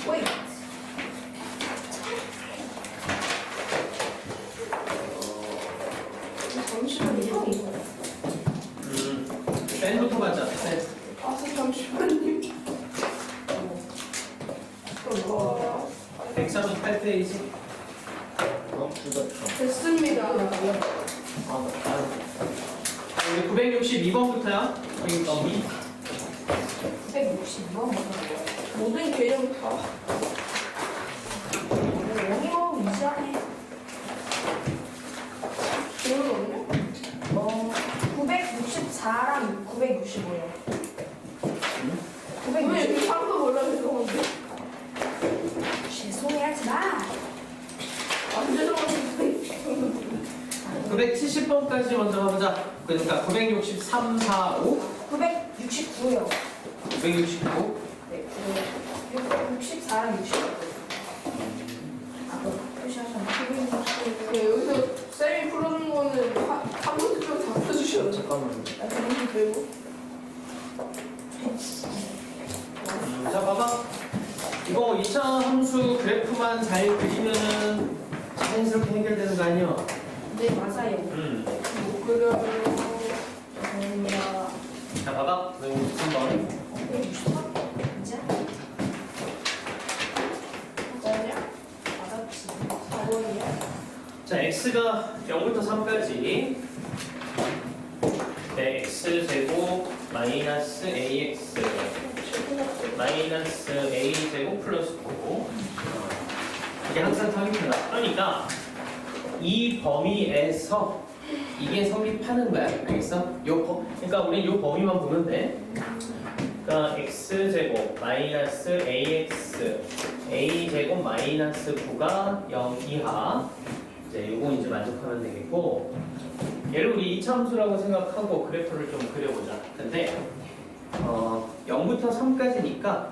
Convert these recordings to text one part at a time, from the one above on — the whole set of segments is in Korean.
wait. 잠시만요. 펜부터 가자. 펜. 잠시만요. 138페이지. 됐습니다. 우리 962번부터야. 162번 모든 개념 다. 영어 이상해. 기억이 없네? 964랑 965요. 왜 이렇게 상도 몰라서 그런데? 죄송해하지 마. 안 죄송한데. 970번까지 먼저 가보자. 그러니까 963, 4, 5, 969요. 969. 네, 64랑 65. 표시하셨나? 969. 네, 여기서 쌤이 풀어준 거는 한 문제쯤 다 풀어주셔야 돼. 잠깐만요. 나 정신 빼고. 자, 봐봐. 이거 2차 함수 그래프만 잘 그리면은 자연스럽게 해결되는 거 아니야? 네, 맞아요. 못 그려요. 죄송합니다. 자, 봐봐. 3번. 963? 이제? 맞아요? 맞았지. 4번이요? 자, x가 0부터 3까지. 네, x제곱 마이너스 ax 마이너스 a제곱 플러스 9. 이게 항상 타깃이다. 그러니까 이 범위에서 이게 성립하는 거야. 알겠어? 그러니까 우리 요 범위만 보면 돼. 그러니까 x제곱 마이너스 ax a제곱 마이너스 9가 0 이하. 이제 요거 이제 만족하면 되겠고, 얘를 우리 이차함수라고 생각하고 그래프를 좀 그려보자. 근데 0부터 3까지니까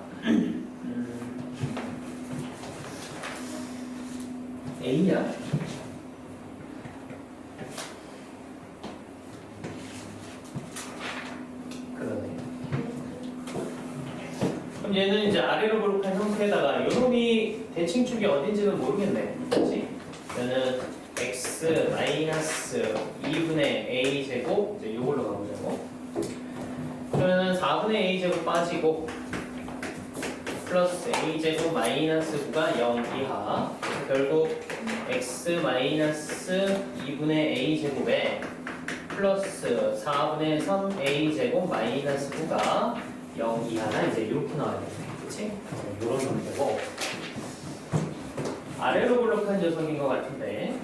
A야? 그러네. 그럼 얘는 이제 아래로 그룹한 형태에다가 요놈이 대칭축이 어딘지는 모르겠네. 그렇지? 얘는 x 마이너스 2분의 a 제곱 이제 요걸로 가보자고. 그러면은 4분의 a 제곱 빠지고 플러스 a 제곱 마이너스 9가 0 이하. 결국 x 마이너스 2분의 a 제곱에 플러스 4분의 3 a 제곱 마이너스 9가 0 이하나 이제 이렇게 나와야겠네. 그치? 이런 형태고. 아래로 블록한 녀석인 것 같은데.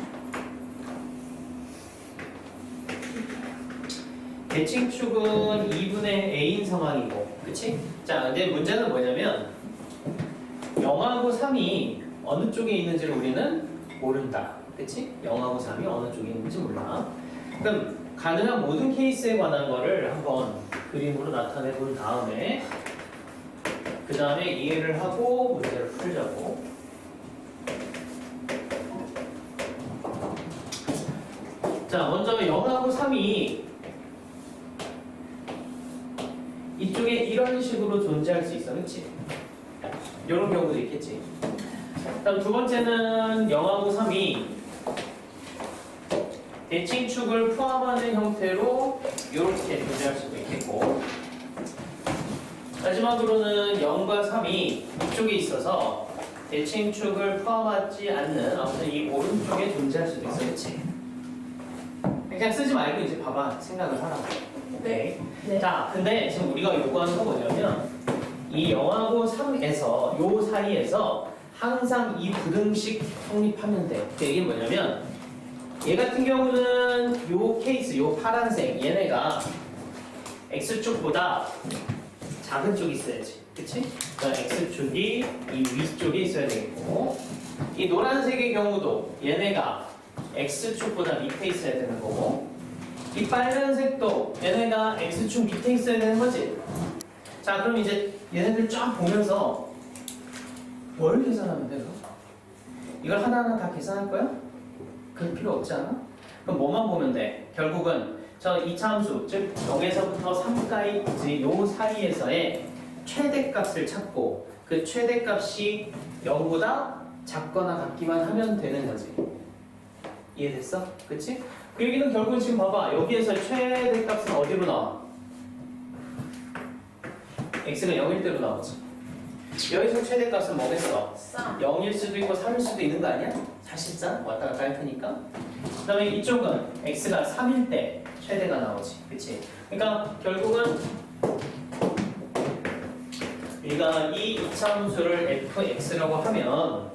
대칭축은 2분의 a인 상황이고, 그치? 자, 근데 문제는 뭐냐면 0하고 3이 어느 쪽에 있는지를 우리는 모른다. 그치? 0하고 3이 어느 쪽에 있는지 몰라. 그럼 가능한 모든 케이스에 관한 거를 한번 그림으로 나타내 본 다음에 그 다음에 이해를 하고 문제를 풀자고. 자, 먼저 0하고 3이 이쪽에 이런 식으로 존재할 수 있어, 그치? 이런 경우도 있겠지. 그다음 두 번째는 0하고 3이 대칭축을 포함하는 형태로 이렇게 존재할 수도 있겠고, 마지막으로는 0과 3이 이쪽에 있어서 대칭축을 포함하지 않는 아무튼 이 오른쪽에 존재할 수도 있어, 그치? 그냥 쓰지 말고 이제 봐봐, 생각을 하라고. 네. 네. 자, 근데 지금 우리가 요구하는 건 뭐냐면 이 0하고 3에서 요 사이에서 항상 이 부등식 성립하면 돼. 그 얘기는 뭐냐면 얘 같은 경우는 요 케이스, 요 파란색 얘네가 x축보다 작은 쪽이 있어야지. 그치? 그러니까 x축이 이 위쪽에 있어야 되겠고, 이 노란색의 경우도 얘네가 x축보다 밑에 있어야 되는 거고, 이 빨간색도 얘네가 x축 밑에 있어야 되는 거지. 자, 그럼 이제 얘네들 쫙 보면서 뭘 계산하면 돼? 이걸 하나하나 다 계산할 거야? 그럴 필요 없지 않아? 그럼 뭐만 보면 돼? 결국은 저 2차 함수, 즉 0에서부터 3까지 요 사이에서의 최대값을 찾고 그 최대값이 0보다 작거나 같기만 하면 되는 거지. 이해됐어? 그치? 그 얘기는 결국은 지금 봐봐. 여기에서 최대값은 어디로 나와? x가 0일 대로 나오지. 여기서 최대값은 뭐겠어? 0일 수도 있고 3일 수도 있는 거 아니야? 사실상 왔다 갔다 할 테니까. 그 다음에 이쪽은 x가 3일 때 최대가 나오지. 그치? 그러니까 결국은 우리가 이 이차함수를 fx라고 하면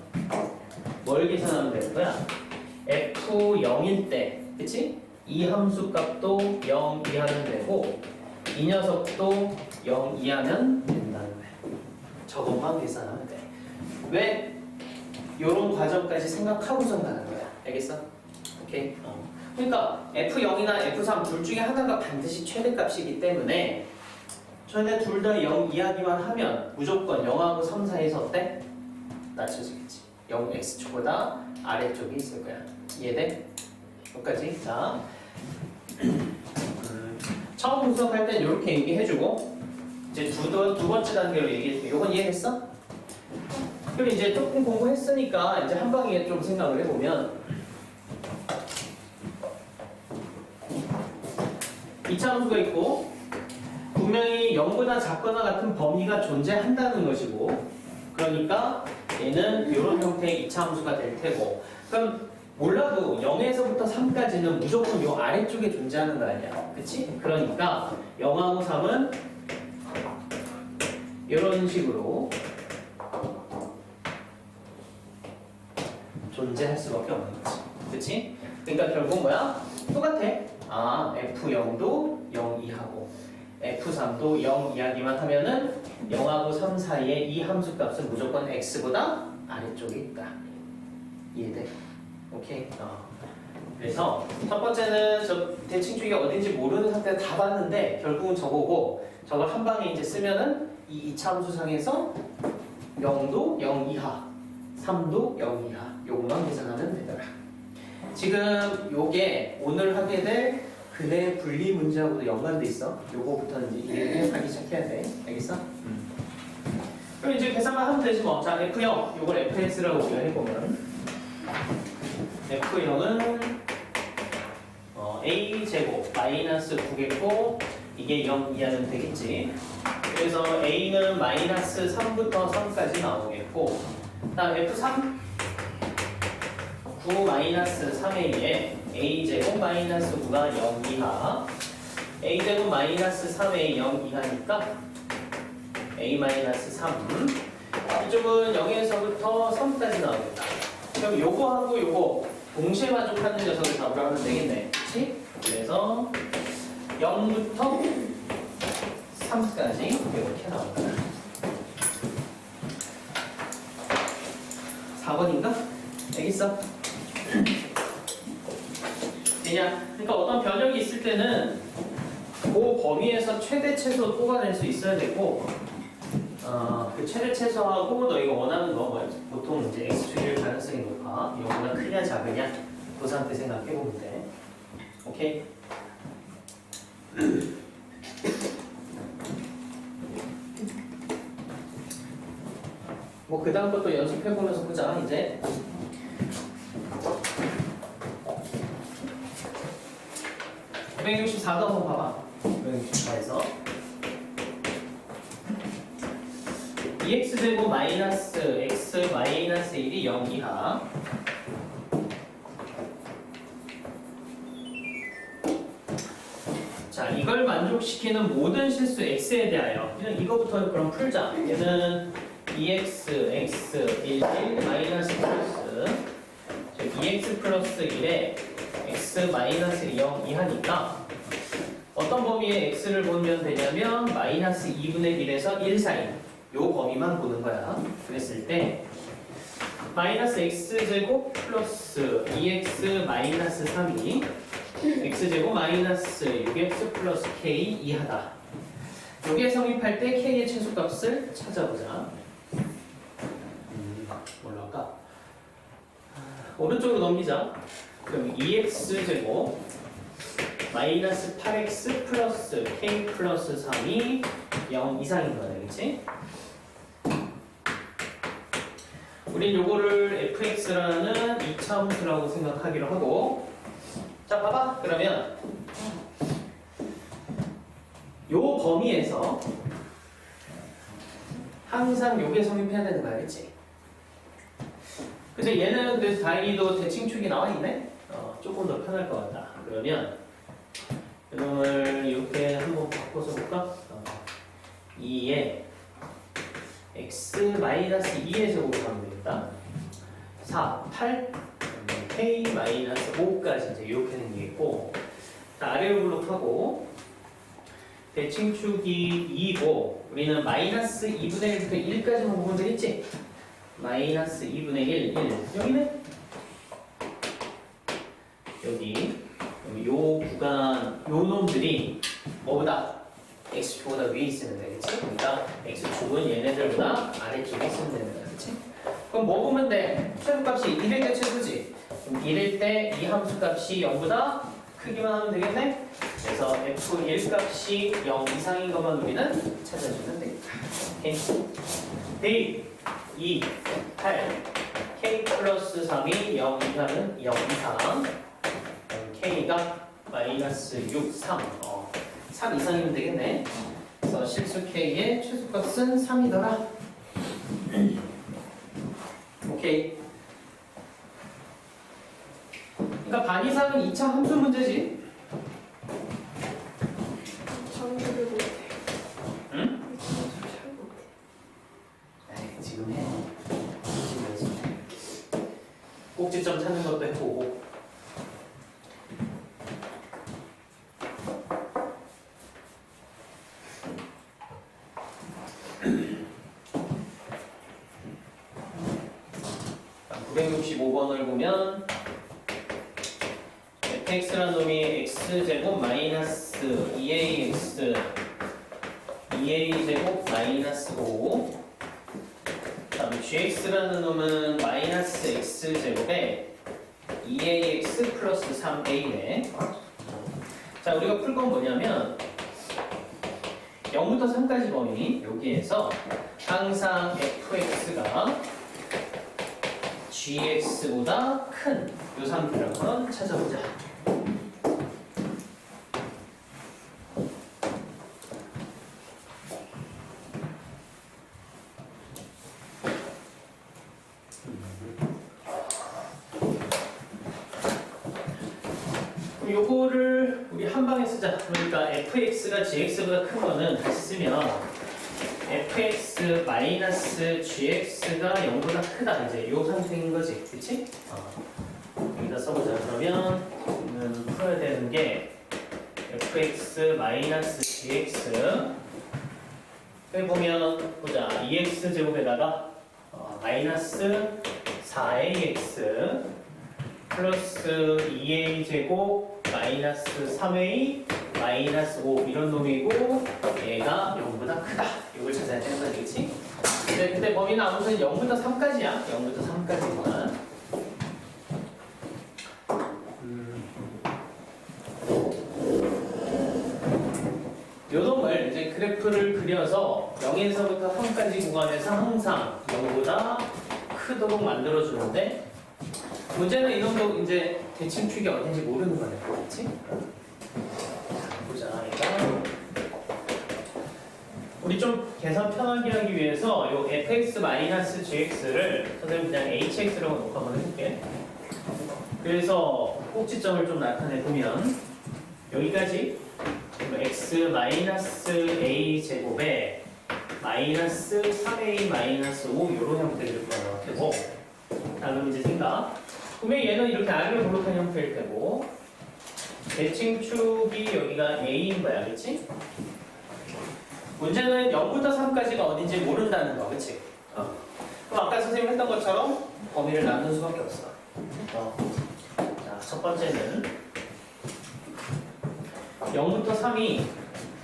뭘 계산하면 되는 거야? f0일 때, 그치? 이 함수 값도 0 이하면 되고 이 녀석도 0 이하면 된다는 거야. 저것만 계산하면 돼. 왜? 요런 과정까지 생각하고선 가는 거야. 알겠어? 오케이? 그러니까 f0이나 f3 둘 중에 하나가 반드시 최대값이기 때문에 최대 둘 다 0 이하기만 하면 무조건 0하고 3 사이에서 어때? 낮춰지겠지. 0x축보다 아래쪽에 있을 거야. 이해돼? 여기까지. 자, 처음 분석할 땐 이렇게 얘기해주고 이제 두 번째 단계로 얘기해줄게. 요건 이해했어? 그럼 이제 조금 공부했으니까 이제 한 방에 좀 생각을 해보면 이차함수가 있고 분명히 0보다 작거나 같은 범위가 존재한다는 것이고 그러니까 얘는 이런 형태의 이차함수가 될 테고 그럼 몰라도 0에서부터 3까지는 무조건 이 아래쪽에 존재하는 거 아니야. 그치? 그러니까 0하고 3은 이런 식으로 존재할 수밖에 없는 거지. 그치? 그러니까 결국 뭐야? 똑같아. 아, F0도 0 이하고 F3도 0 이하기만 하면은 0하고 3 사이에 이 함수 값은 무조건 x보다 아래쪽에 있다. 이해돼? 오케이. 그래서 첫 번째는 저 대칭축이 어딘지 모르는 상태에서 다 봤는데 결국은 저거고 저걸 한 방에 이제 쓰면은 이 2차 함수상에서 0도 0 이하, 3도 0 이하 요것만 계산하면 되더라. 지금 요게 오늘 하게 될 근해 분리 문제하고도 연관돼 있어. 요거부터는 이제 이해하기 시작해야 돼. 알겠어? 그럼 이제 계산만 하면 되지 뭐. 자, F0 요걸 fx라고 우리가 해보면 F0은 a제곱 마이너스 9겠고 이게 0 이하면 되겠지. 그래서 a는 마이너스 3부터 3까지 나오겠고 다음 F3 9 마이너스 3a에 a제곱 마이너스 9가 0 이하 a제곱 마이너스 3a 0 이하니까 a 마이너스 3 이쪽은 0에서부터 3까지 나오겠다. 그럼 요거하고 요거 동시에 만족하는 녀석을 잡으라 하면 되겠네. 그치? 그래서 0부터 3까지 이렇게 나온다. 4번인가? 알겠어? 되냐? 그러니까 어떤 변형이 있을 때는 그 범위에서 최대 최소 뽑아낼 수 있어야 되고 그 최대 최소하고 너희가 원하는 거 보통 이제 x축일 가능성이 높아. 이거보다 크냐 작으냐 그 상태 생각해보면 돼. 오케이? 뭐 그 다음 것도 연습해보면서 보자. 이제 164도 한번 봐봐. 164에서 2x제곱 마이너스 x 마이너스 1이 0 이하 자, 이걸 만족시키는 모든 실수 x에 대하여 그냥 이거부터 그럼 풀자. 얘는 2x, x, 1, 1, 마이너스 플러스 2x 플러스 1에 x 마이너스 0 이하니까 어떤 범위에 x를 보면 되냐면 마이너스 2분의 1에서 1 사이 요 범위만 보는 거야. 그랬을 때 마이너스 x제곱 플러스 2x 마이너스 3이 x제곱 마이너스 6x 플러스 k 이하다. 여기에 성립할 때 k의 최소값을 찾아보자. 뭘로 할까? 오른쪽으로 넘기자. 그럼 2x제곱 마이너스 8x 플러스 k 플러스 3이 0 이상인 거네, 그치? 우린 요거를 fx라는 2차 함수라고 생각하기로 하고, 자, 봐봐. 그러면 요 범위에서 항상 요게 성립해야 되는 거 알겠지? 근데 얘는 그래서 다행히도 대칭축이 나와 있네? 조금 더 편할 것 같다. 그러면 이놈을 이렇게 한번 바꿔서 볼까? 2에 x-2의 제곱을 하면 되겠다. 4, 8, k-5까지 이제 이렇게 생기겠고, 자, 아래로 블록하고 대칭축이 2고 우리는 마이너스 2분의 1부터 1까지만 보면 되겠지? 마이너스 2분의 1, 1 여기네? 여기 요 구간 요 놈들이 뭐보다 x축보다 위에 있으면 되겠지? 그러니까 x축은 얘네들보다 아래쪽에 있으면 되는 거야, 그치? 그럼 뭐 보면 돼? 최소값이 1일 때 최소지? 그럼 1일 때 이 함수값이 0보다 크기만 하면 되겠네? 그래서 f1 값이 0 이상인 것만 우리는 찾아주면 되겠다. 오케이? 대입 2, 8, k 플러스 3이 0 이상은 0 이상, k가 마이너스 6, 3, 3 이상이면 되겠네. 그래서 실수 k의 최소값은 3이더라. 오케이. 그러니까 반 이상은 2차 함수 문제지. 정리를 못해. 응? 잘 못해. 에이, 지금 해. 지금 연습해. 꼭지점 찾는 것도 해보고. 자, 965번을 보면 fx라는 놈이 x제곱 마이너스 2ax 2a제곱 마이너스 5, 다음에 gx라는 놈은 마이너스 x제곱에 2ax 플러스 3a네. 자, 우리가 풀 건 뭐냐면 0부터 3까지 범위 여기에서 항상 fx가 gx보다 큰 요 상태를 한번 찾아보자. 요거를 우리 한 방에 쓰자. 그러니까 fx가 gx보다 큰 거는 다시 쓰면 fx 마이너스 gx가 0보다 크다. 이제 요 상태인 거지. 그치? 여기다 써보자. 그러면 풀어야 되는 게 fx 마이너스 gx 여기 보면 보자. 2x 제곱에다가 마이너스 4ax 플러스 2a 제곱 마이너스 3a 마이너스 5 이런 놈이고 얘가 0보다 크다. 이걸 찾아야 되는 거지, 그치? 근데 범위는 아무튼 0부터 3까지야. 0부터 3까지만. 요 놈을 이제 그래프를 그려서 0에서부터 3까지 구간에서 항상 0보다 크도록 만들어주는데 문제는 이놈도 이제 대칭축이 어딘지 모르는 거네, 그렇지? 보자, 일단 우리 좀 계산 편하게 하기 위해서 요 fx-gx를 선생님 그냥 hx라고 놓고 한번 해볼게. 그래서 꼭지점을 좀 나타내 보면 여기까지 x-a 제곱에 마이너스 3a-5 요런 형태를 되고, 다음 이제 생각. 그러면 얘는 이렇게 아래로 블록한 형태일 테고 대칭축이 여기가 a인 거야, 그렇지? 문제는 0부터 3까지가 어딘지 모른다는 거, 그렇지? 그럼 아까 선생님 했던 것처럼 범위를 나눈 수밖에 없어. 자, 첫 번째는 0부터 3이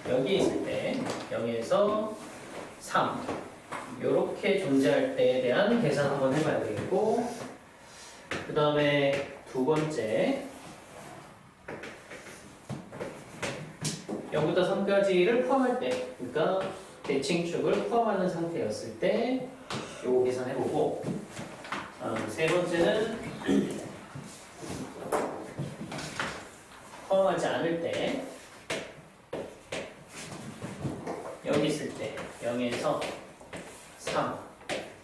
여기에 있을 때 0에서 3 이렇게 존재할 때에 대한 계산 한번 해봐야 되겠고, 그 다음에 두 번째 0부터 3까지를 포함할 때, 그러니까 대칭축을 포함하는 상태였을 때 요거 계산해보고, 세 번째는 포함하지 않을 때, 여기 있을 때 0에서 3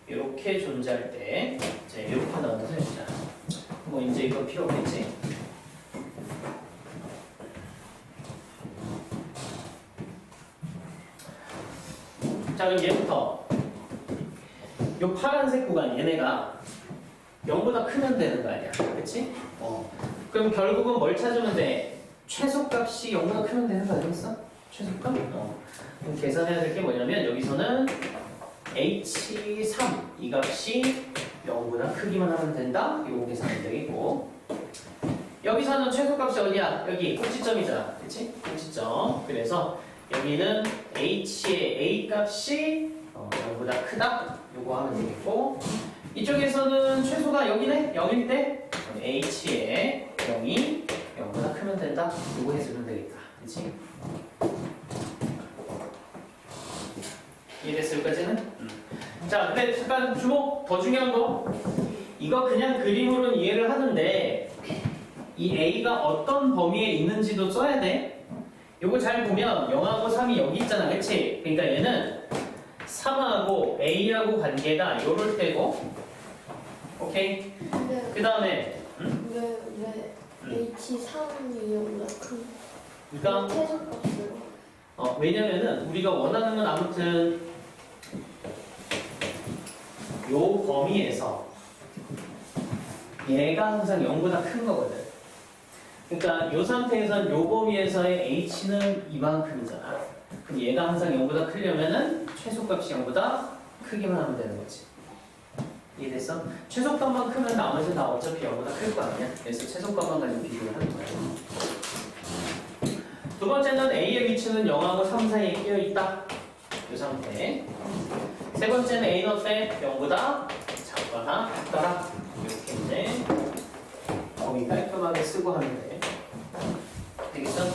이렇게 존재할 때, 이제 이렇게 나와서 해보자. 뭐 이제 이거 필요 없겠지? 자, 그럼 얘부터 요 파란색 구간 얘네가 0보다 크면 되는 거 아니야, 그렇지? 그럼 결국은 뭘 찾으면 돼? 최소값이 0보다 크면 되는 거 아니겠어? 최소값? 그럼 계산해야 될 게 뭐냐면 여기서는 H3 이 값이 0보다 크기만 하면 된다. 이거 계산하면 되겠고, 여기서는 최소값이 어디야? 여기 꼭지점이잖아, 그렇지? 꼭지점. 그래서 여기는 H의 A 값이 0보다 크다. 요거 하면 되겠고, 이쪽에서는 최소가 여기네? 0일 때 H의 0이 0보다 크면 된다. 요거 해주면 되겠다, 그렇지? 이해됐어, 여기까지는? 자, 근데 잠깐 주목! 더 중요한 거, 이거 그냥 그림으로는 이해를 하는데 이 A가 어떤 범위에 있는지도 써야 돼. 요거 잘 보면 0하고 3이 여기 있잖아, 그치? 그러니까 얘는 3하고 A하고 관계가 요럴 때고, 오케이? 근데 그 다음에 왜 H3이 원래 그 그러니까 최소값으로 왜냐면은 우리가 원하는 건 아무튼 요 범위에서 얘가 항상 0보다 큰 거거든. 그러니까 요 상태에선 요 범위에서의 H는 이만큼이잖아. 그럼 얘가 항상 0보다 크려면은 최소값이 0보다 크기만 하면 되는 거지. 이해됐어? 최소값만 크면 나머지는 다 어차피 0보다 클 거 아니야? 그래서 최소값만 가지고 비교를 하는 거야. 두 번째는 A의 위치는 0하고 3 사이에 끼어있다. 이 상태. 세 번째는 A는 어때? 0보다 작거나 같더라. 이렇게 이제 거의 깔끔하게 쓰고 하면 돼. 되겠어?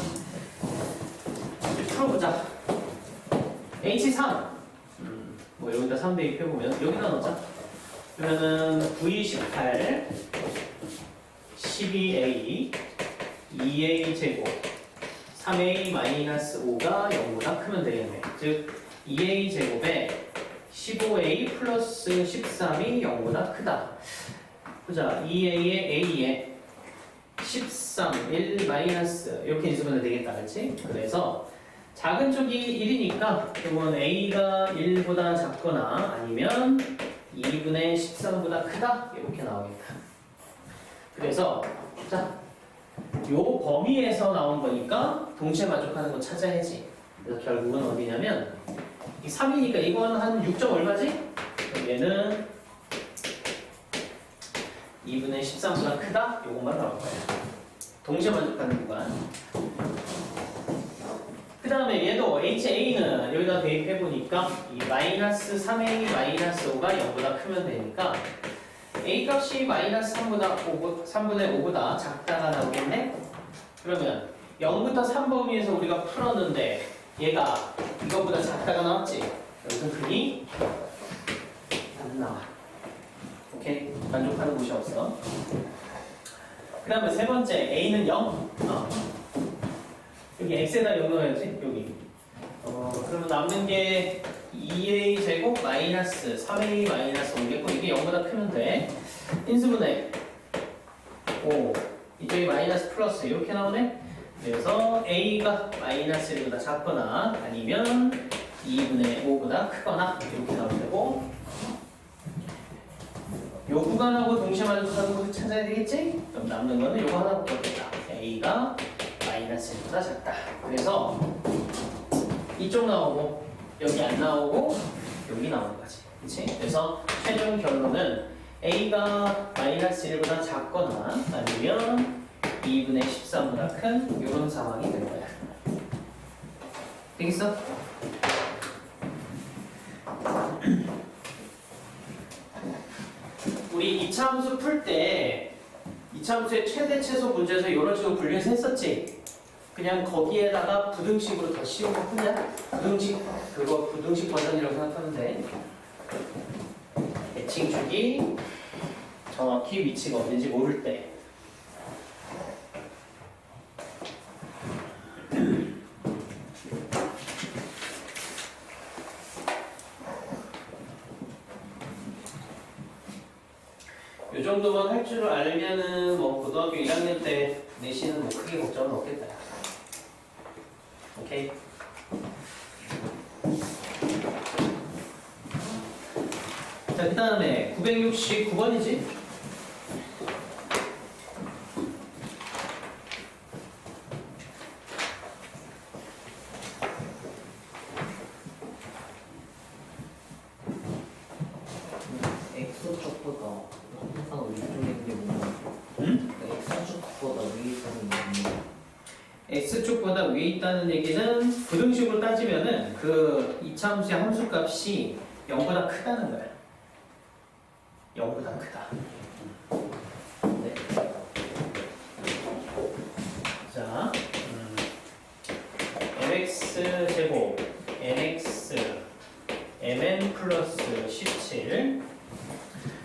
이제 풀어보자. H3. 뭐 여기다 3 대입해보면 여기다 넣자. 그러면은 9, 18, 12A, 2A 제곱, 3A-5가 0보다 크면 되겠네. 즉 2A 제곱에 15A 플러스 13이 0보다 크다. 보자. 2A에 A에 13, 1 마이너스 이렇게 인수분해 되겠다, 그렇지? 그래서 작은 쪽이 1이니까 이건 A가 1보다 작거나 아니면 2분의 13보다 크다 이렇게 나오겠다. 그래서 자, 요 범위에서 나온 거니까 동시에 만족하는 거 찾아야지. 그래서 결국은 어디냐면 이 3이니까 이건 한 6점 얼마지? 그럼 얘는 2분의 13보다 크다? 요것만 나올 거야. 동시에 만족하는 구간. 그 다음에 얘도 HA는 여기다 대입해보니까 이 마이너스 3A 마이너스 5가 0보다 크면 되니까 A 값이 마이너스 3분의 5보다 작다가 나오겠네? 그러면 0부터 3 범위에서 우리가 풀었는데 얘가 이것보다 작다가 나왔지? 여기서 근이 안 나와. 오케이? 만족하는 곳이 없어. 그 다음에 세 번째 A는 0. 여기 X에다 0 넣어야지. 여기. 그러면 남는 게 2A 제곱 마이너스 3A 마이너스 5겠고 이게 0보다 크면 돼. 인수분해 5 이쪽이 마이너스 플러스 이렇게 나오네. 그래서 A가 마이너스 1보다 작거나 아니면 2분의 5보다 크거나 이렇게 나오면 되고, 요 구간하고 동시에 만족하는 것을 찾아야 되겠지? 그럼 남는 거는 요거 하나밖에 없겠다. A가 마이너스 1보다 작다. 그래서 이쪽 나오고 여기 안 나오고 여기 나오는 거지. 그치? 그래서 최종 결론은 A가 마이너스 1보다 작거나 아니면 2분의 13보다 큰 이런 상황이 될 거야. 되겠어? 우리 이차함수 풀 때 이차함수의 최대 최소 문제에서 이런 식으로 분류해서 했었지? 그냥 거기에다가 부등식으로 더 씌운 거 뿐이야. 부등식 버전이라고 생각하면 돼. 대칭축이 정확히 위치가 어딘지 모를 때. 이 정도만 할 줄 알면은 뭐 고등학교 1학년 때 내신은 뭐 크게 걱정은 없겠다. 오케이. 자, 그 다음에 969번이지? X축보다 항상 위쪽에 있는 게 뭐냐? 응? X축보다 위에 있는 게 뭐냐? X축보다 위에 있다는 얘기는 부등식으로 따지면은 그 이차함수의 함수값이 0보다 크다는 거야. 0보다 크다. 네. 자, mx제곱 nx mn 플러스 17.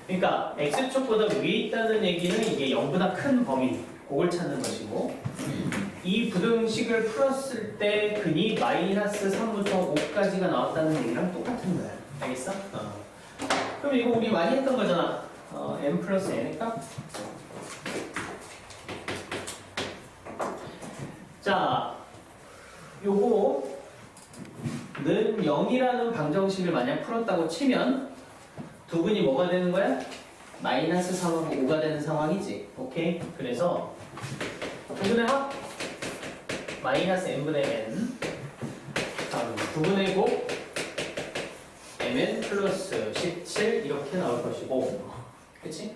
그러니까 x축보다 위에 있다는 얘기는 이게 0보다 큰 범위, 그걸 찾는 것이고, 이 부등식을 풀었을 때 근이 마이너스 3부터 5까지가 나왔다는 얘기랑 똑같은 거야. 알겠어? 그럼 이거 우리 많이 했던 거잖아. m 플러스 n의 값. 자, 요거는 0이라는 방정식을 만약 풀었다고 치면 두 분이 뭐가 되는 거야? 마이너스 3하고 5가 되는 상황이지. 오케이? 그래서 두 분의 합 마이너스 n분의 n 다음 두 분의 곱 mn 플러스 17 이렇게 나올 것이고, 그치?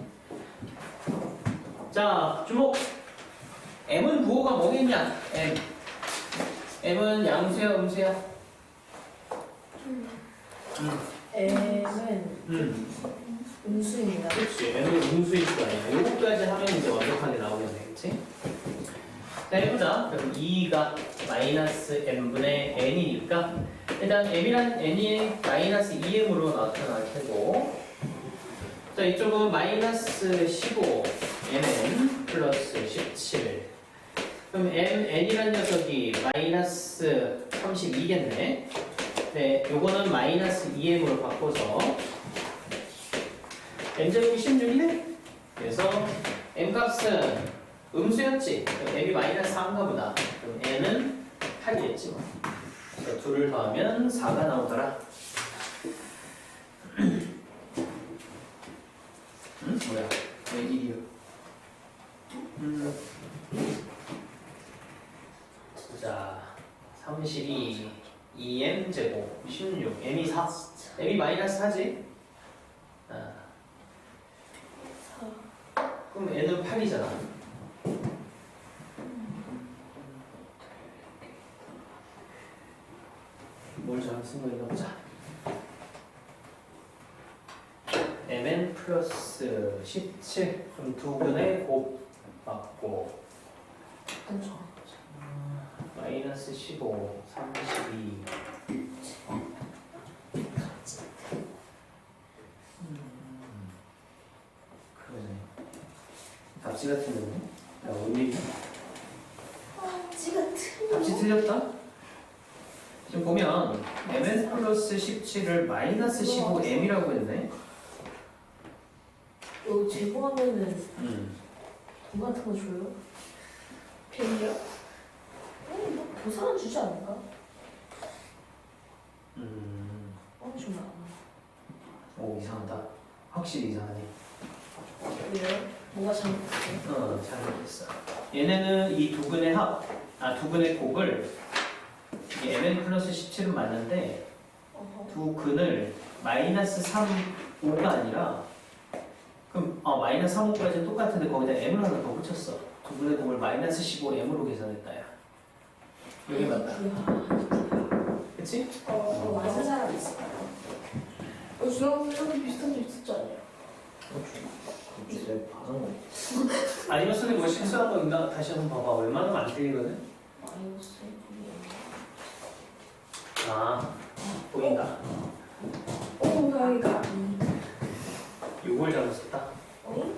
자, 주목! m은 부호가 뭐겠냐? m은 양수야, 음수야? M은 음수입니다. 그치, m은 음수일 거 아니야. 요거까지 하면 이제 완벽하게 나오면 되겠지? 자, 해보자. 그럼 2가 마이너스 m분의 n이니까 일단 m이란 n이 마이너스 2m으로 나타날 테고, 자, 이쪽은 마이너스 15 mn 플러스 17. 그럼 mn이란 녀석이 마이너스 32겠네. 네, 요거는 마이너스 2m으로 바꿔서 n제곱이 16이네? 그래서 m값은 음수였지? 그럼 m이 마이너스 4인가 보다. 그럼 n은 8이겠지 뭐. 그래서 둘을 더하면 4가 나오더라. 뭐야? 왜 1이요? 자, 32 2m 제곱 16 m이 4 m이 마이너스 4지? 그럼 n은 8이잖아. 뭘 잘못 쓴 거인가 보자. mn 플러스 17 그럼 두 분의 곱 받고 마이너스 15 32 그러네. 답지 같은 거네. 야, 오늘 지가 답지 틀렸다? 지금 보면 mn 플러스 17을 마이너스 15m이라고 했네. 이거 제곱하면은 돈 같은 거 줘요? 별이요? 아니 뭐 보상은 주지 않을까? 좀 나와. 오, 이상하다. 확실히 이상하네. 왜요? 뭐가 잘못됐어요? 잘못됐어. 얘네는 이 두 근의 두 근의 곱을 이게 mn 플러스 17은 맞는데 두 근을 마이너스 3, 5가 아니라 그럼 마이너스 3, 5까지는 똑같은데 거기다 m을 하나 더 붙였어. 두 근의 곱을 마이너스 15m으로 계산했다. 야. 여기 맞다. 그치? 그거 맞은 사람 있을까요? 중학생이 비슷한 적 있었잖아요. 갑자기 반응 아니면 선생님 뭐 실수한 거 있나? 다시 한번 봐봐. 웬만하면 안 틀리거든? 마이너스 아, 보인다. 오, 다행이다. 6을 잘못 썼다. 어?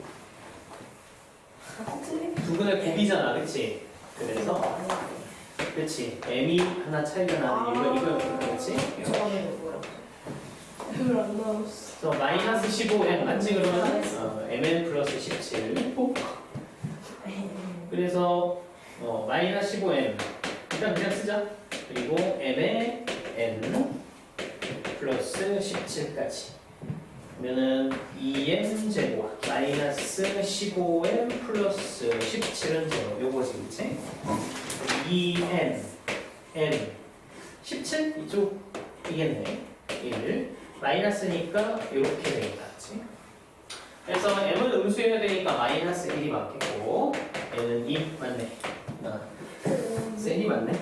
틀린? 두 분의 곱이잖아, 그치? 그래서, 그치? m이 하나 차이가 나는 이유가 이거였구나, 그치? 저거는 뭐야? 별안 나왔어. 그래서 마이너스 15m 맞지 그러면? mn 플러스 17. 그래서 마이너스 15m 일단 그냥 쓰자. 그리고 m의 n 플러스 17까지. 그러면은 2m 제곱 마이너스 15m 플러스 17은 제곱 요거지 그치? 2n n 17 이쪽 이겠네 1 마이너스니까 이렇게 되겠다 그치? 그래서 m은 음수여야 되니까 마이너스 1이 맞겠고 n은 2 맞네 셀이 맞네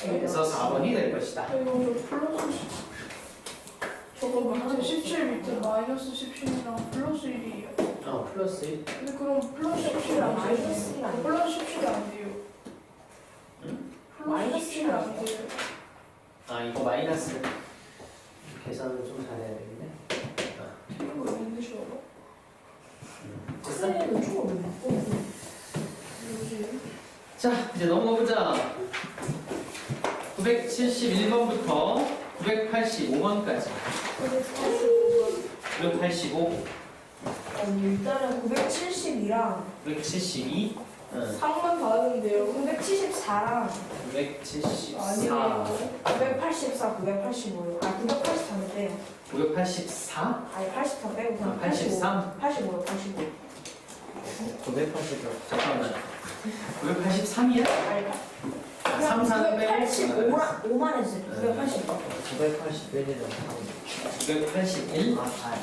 그래서 4번이 될 것이다 이거 플러스 저거 밑에 17 밑에 마이너스 17이랑 플러스 1이에요. 플러스 1 근데 그럼 플러스 17이 안 마이너스 돼요. 1이 아니야. 플러스 17이 안 돼요. 응? 플러스 17이 안 돼요. 이거 마이너스 계산을 좀 잘해야 되겠네 이거 왜 힘드셔? 됐어? 쌤은 조금 몇 뭐지? 자 이제 넘어가보자 971번부터 985번까지 985 일단은 970이랑 972 상만 다르는데요. 974랑 974 아니에요. 984, 985요. 984인데 984 아니 84 빼고 그냥 83 85요, 85. 980 잠깐만 983이야? 아니 3, 4, 985만 해주세요. 980. 981이랑 981 4. 아, 4.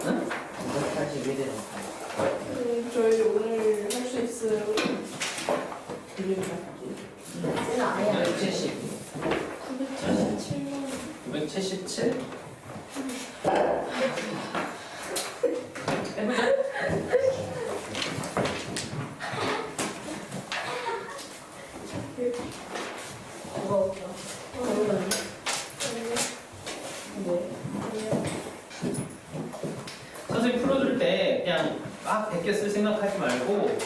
응? 981이랑 4. 저희 오늘 할 수 있어요. 쟤는 아예 안 돼. 970 977만 977 해보자 무거웠죠. 네. 선생님 풀어줄 때 그냥 막 베껴 쓸 생각하지 말고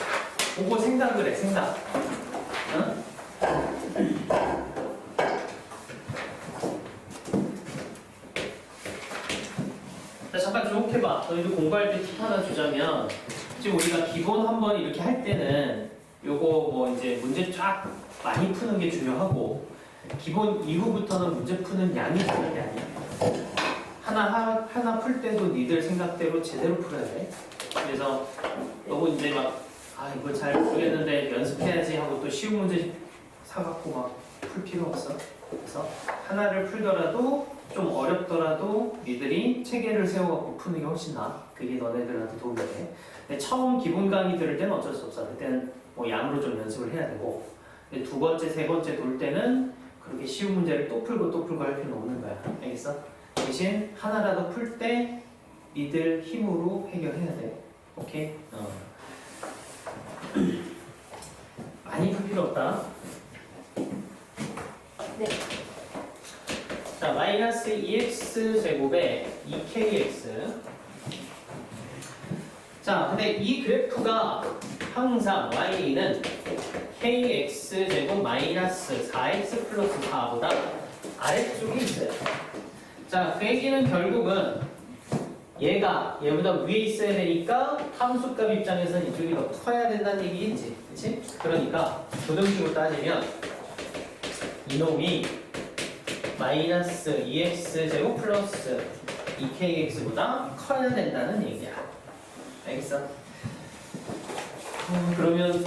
보고 생각을 해 생각 응? 자 잠깐 주목해봐 너희도 공부할 때 팁 하나 주자면 지금 우리가 기본 한번 이렇게 할 때는 요거 뭐 이제 문제 쫙 많이 푸는 게 중요하고 기본 이후부터는 문제 푸는 양이 중요한 게 아니야 하나 풀 때도 니들 생각대로 제대로 풀어야 돼. 그래서 너무 이제 막 이걸 잘 모르겠는데 연습해야지 하고 또 쉬운 문제 사갖고 막 풀 필요 없어. 그래서 하나를 풀더라도 좀 어렵더라도 니들이 체계를 세워갖고 푸는 게 훨씬 나아. 그게 너네들한테 도움이 돼. 근데 처음 기본 강의 들을 때는 어쩔 수 없어. 그때는 뭐 양으로 좀 연습을 해야 되고 근데 두 번째, 세 번째 돌 때는 그렇게 쉬운 문제를 또 풀고 할 필요는 없는 거야. 알겠어? 대신 하나라도 풀 때 니들 힘으로 해결해야 돼. 오케이? 많이 풀 필요 없다. 네. 자, 마이너스 2x 제곱에 2kx. 자, 근데 이 그래프가 항상 y는 kx 제곱 마이너스 4x 플러스 4보다 아래쪽에 있어요. 자, 그 얘기는 결국은 얘보다 위에 있어야 되니까 함수값 입장에서는 이쪽이 더 커야 된다는 얘기겠지. 그치? 그러니까 부등식으로 따지면 이놈이 마이너스 2x 제곱 플러스 2kx보다 커야 된다는 얘기야. 알겠어? 그러면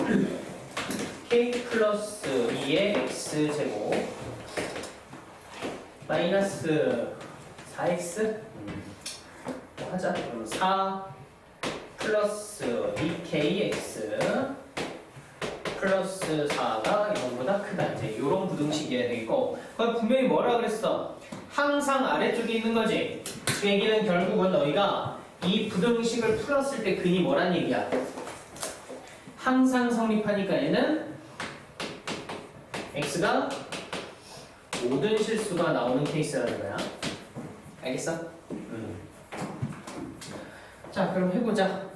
k 플러스 2의 x 제곱 마이너스 4x 하자. 그럼 4 플러스 2kx 플러스 4가 0보다 크다. 이제 이런 부등식이어야 되겠고, 그럼 분명히 뭐라 그랬어? 항상 아래쪽에 있는 거지. 그 얘기는 결국은 너희가 이 부등식을 풀었을 때 근이 뭐란 얘기야? 항상 성립하니까 얘는 x가 모든 실수가 나오는 케이스라는 거야. 알겠어? 자, 그럼 해보자.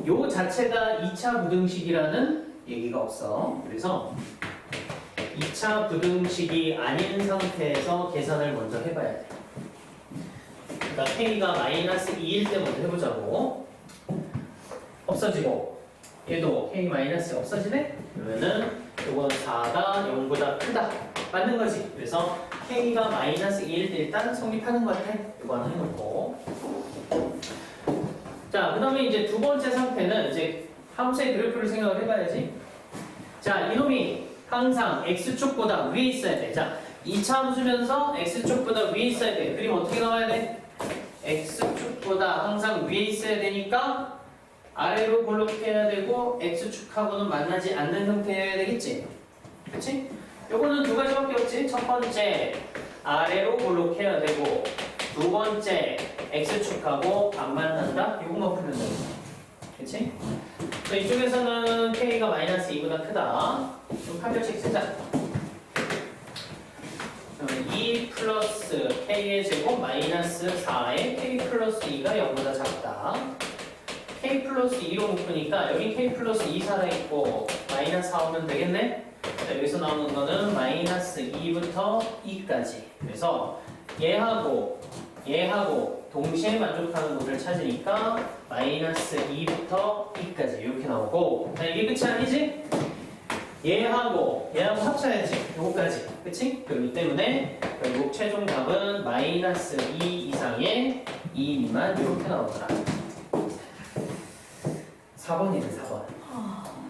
요 자체가 2차 부등식이라는 얘기가 없어. 그래서 2차 부등식이 아닌 상태에서 계산을 먼저 해봐야 돼. 그러니까 k가 마이너스 2일 때 먼저 해보자고. 없어지고 얘도 k 마이너스 없어지네? 그러면은 요건 4가 0보다 크다. 맞는 거지. 그래서 k가 마이너스 2일 때 일단 성립하는 것 같아. 이거 하나 해놓고. 자, 그 다음에 이제 두 번째 상태는 이제 함수의 그래프를 생각을 해봐야지. 자, 이놈이 항상 x축보다 위에 있어야 돼. 자, 2차 함수면서 x축보다 위에 있어야 돼. 그림 어떻게 나와야 돼? x축보다 항상 위에 있어야 되니까 아래로 볼록해야 되고 x축하고는 만나지 않는 형태여야 되겠지? 그치? 요거는 두 가지밖에 없지? 첫 번째, 아래로 볼록해야 되고 두 번째, x축하고 안 만난다? 요것만 풀면 돼. 그치? 자, 이쪽에서는 k가 마이너스 2보다 크다. 좀 판별식 쓰자. 2 플러스 k의 제곱 마이너스 4에 k 플러스 2가 0보다 작다. k 플러스 2로 묶으니까 여기 k 플러스 2 살아있고 마이너스 4 오면 되겠네? 자, 여기서 나오는 거는 마이너스 2부터 2까지. 그래서 얘하고 동시에 만족하는 곳을 찾으니까 마이너스 2부터 2까지 이렇게 나오고. 자, 이게 끝이 아니지? 얘하고 합쳐야지. 요거까지. 그치? 그렇기 때문에 결국 최종 답은 마이너스 2 이상의 2 미만 이렇게 나오더라. 4번이네 4번.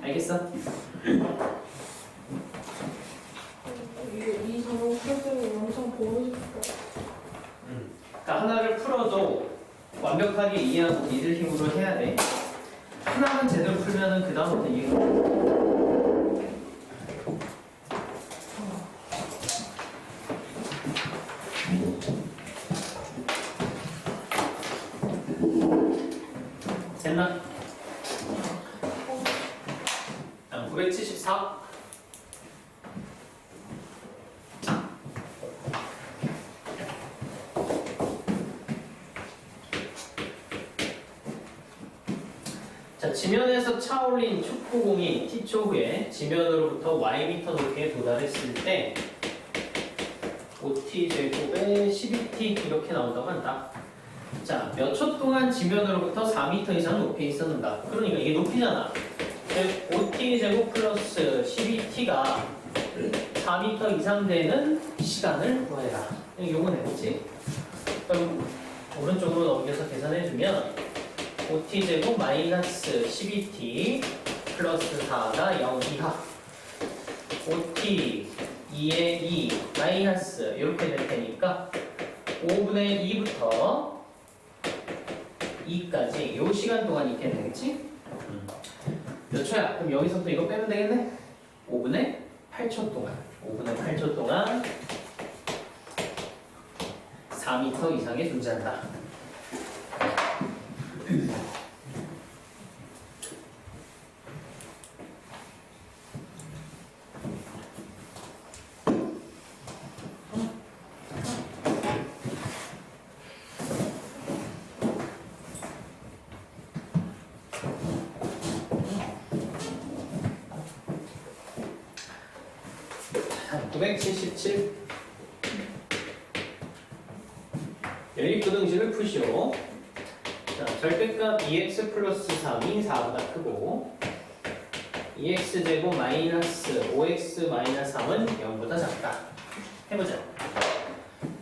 알겠어? 이 상황 설정이 엄청 보고 싶어. 그러니까 하나를 풀어도 완벽하게 이해하고 믿을 힘으로 해야 돼. 하나만 제대로 풀면은 그 다음부터 이해가 돼. 됐나? 974. 자, 지면에서 차올린 축구공이 t초 후에 지면으로부터 y미터 높이에 도달했을 때 5t 제곱에 12t 이렇게 나온다고 한다. 자, 몇 초 동안 지면으로부터 4m 이상 높이에 있었는가? 그러니까 이게 높이잖아. 5t 제곱 플러스 12t가 4m 이상 되는 시간을 구해라. 요건 해보지. 그럼 오른쪽으로 넘겨서 계산해주면 5t 제곱 마이너스 12t 플러스 4가 0 이하 5t 2에 2 마이너스 이렇게 될 테니까 5분의 2부터 2까지 요 시간 동안 있게 되겠지? 몇 초야? 그럼 여기서부터 이거 빼면 되겠네? 5분의 8초 동안 5분의 8초 동안 4m 이상에 존재한다. 자, 977 연립부등식을 푸시오. 자, 절대값 2x 플러스 3이 4보다 크고 2x제곱 마이너스 5x 마이너스 3은 0보다 작다. 해보자.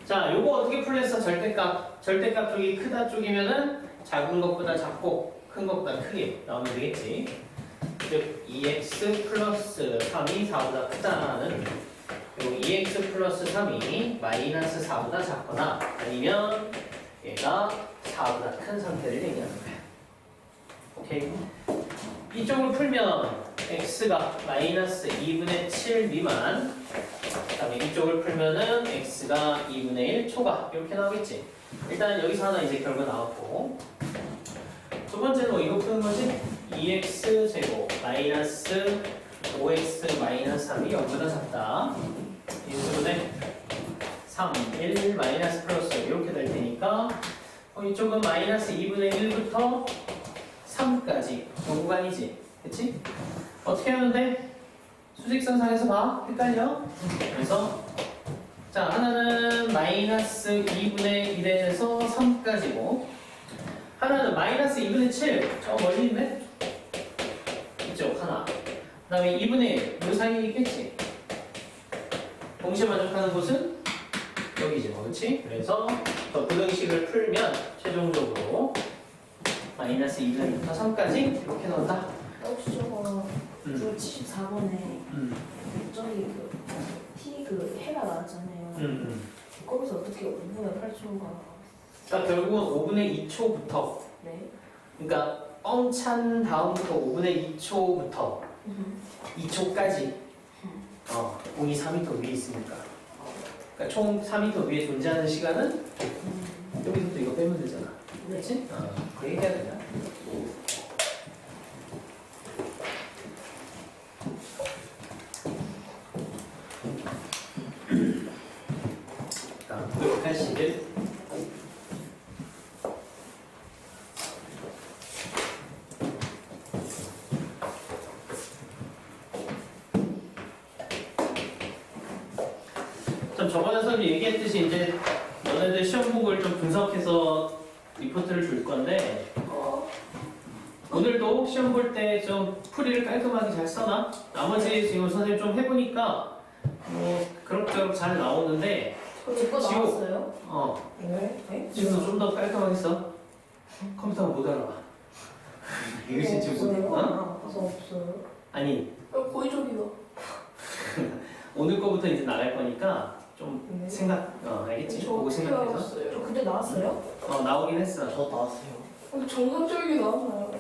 자, 요거 어떻게 풀렸어? 절대값 쪽이 크다 쪽이면은 작은 것보다 작고 큰 것보다 크게 나오면 되겠지. 즉 2x 플러스 3이 4보다 크다는 요 2x 플러스 3이 마이너스 4보다 작거나 아니면 얘가 4보다 큰 상태를 얘기하는 거야. 오케이. 이쪽을 풀면 x가 마이너스 2분의 7 미만, 그 다음에 이쪽을 풀면은 x가 2분의 1 초과 이렇게 나오겠지. 일단 여기서 하나 이제 결과 나왔고, 두 번째는 뭐 이거 푸는 거지? 2x 제곱 마이너스 5x 마이너스 3이 0보다 작다. 인수분해 3, 1 마이너스 플러스 이렇게 될 테니까 이쪽은 마이너스 2분의 1부터 3까지 요 구간이지. 그치? 어떻게 하면 돼? 수직선상에서 봐. 헷갈려? 그래서 자 하나는 마이너스 2분의 1에서 3까지고 하나는 마이너스 2분의 7. 저 멀리 있네? 이쪽 하나. 그 다음에 2분의 1. 요 사이에 있겠지? 동시에 만족하는 곳은 여기지 뭐, 그치? 그래서 더 부등식을 풀면 최종적으로 마이너스 2분의 1부터 3까지 이렇게 나온다. 혹시 저거 그 74번에 저기 T 해가 나왔잖아요. 거기서 어떻게 5분의 8초가 그러니까 결국은 5분의 2초부터 네. 그러니까 뻥 찬 다음부터 5분의 2초부터 2초까지 공이 4m 위에 있으니까 그러니까 총 4m 위에 존재하는 시간은 여기서부터 이거 빼면 되잖아. 그렇지? 그 얘기해야 되나? 자, 981 저번에 선생님 얘기했듯이 이제 너네들 시험북을 좀 분석해서 리포트를 줄 건데 오늘도 시험 볼 때 좀 풀이를 깔끔하게 잘 써놔. 나머지 지금 선생님 좀 해보니까 뭐 그럭저럭 잘 나오는데 제거 지우. 나왔어요? 네? 지금도 좀 더 깔끔하게 써. 컴퓨터가 못 알아봐. 이거 진짜 못 알아. 없어요. 아니 고의적이다. 오늘 거부터 이제 나갈 거니까 좀 생각 알겠지? 저 보고 어떻게 생각해서 알았어요? 근데 나왔어요? 나오긴 했어. 저 나왔어요. 근데 정상적이게 나왔나요?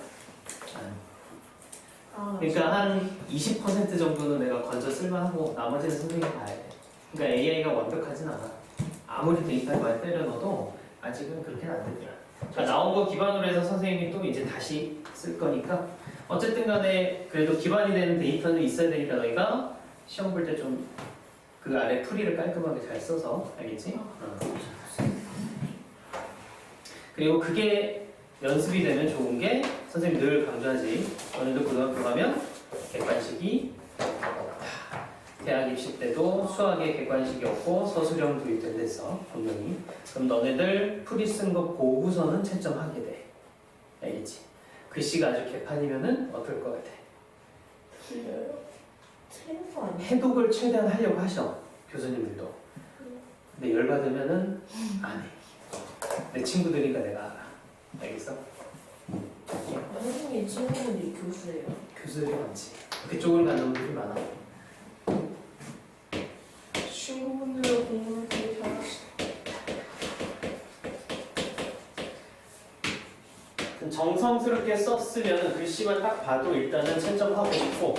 그러니까 한 20% 정도는 내가 건져 쓸만하고 나머지는 선생님이 봐야 돼. 그러니까 AI가 완벽하진 않아. 아무리 데이터를 많이 때려 넣어도 아직은 그렇게는 안 되더라. 그러니까 나온 거 기반으로 해서 선생님이 또 이제 다시 쓸 거니까 어쨌든 간에 그래도 기반이 되는 데이터는 있어야 되니까 너희가 시험 볼 때 좀 그 아래 풀이를 깔끔하게 잘 써서 알겠지? 그리고 그게 연습이 되면 좋은 게 선생님 늘 강조하지. 오늘도 고등학교 가면 객관식이 없다. 대학 입시 때도 수학에 객관식이 없고 서술형 도입된댔어 분명히. 그럼 너네들 풀이 쓴 거 보고서는 채점하게 돼. 알겠지? 글씨가 아주 개판이면은 어떨 것 같아? 틀려요? 틀린 거 아니에요? 해독을 최대한 하려고 하셔 교수님들도. 근데 열받으면은 안 해. 내 친구들이니까 내가 알아. 알겠어? 선생님 친구분들이 교수예요. 교수들이 많지. 그쪽으로 가는 분들이 많아. 친구분들과 공부를 되게 잘하시네. 정성스럽게 썼으면 글씨만 딱 봐도 일단은 채점하고 싶고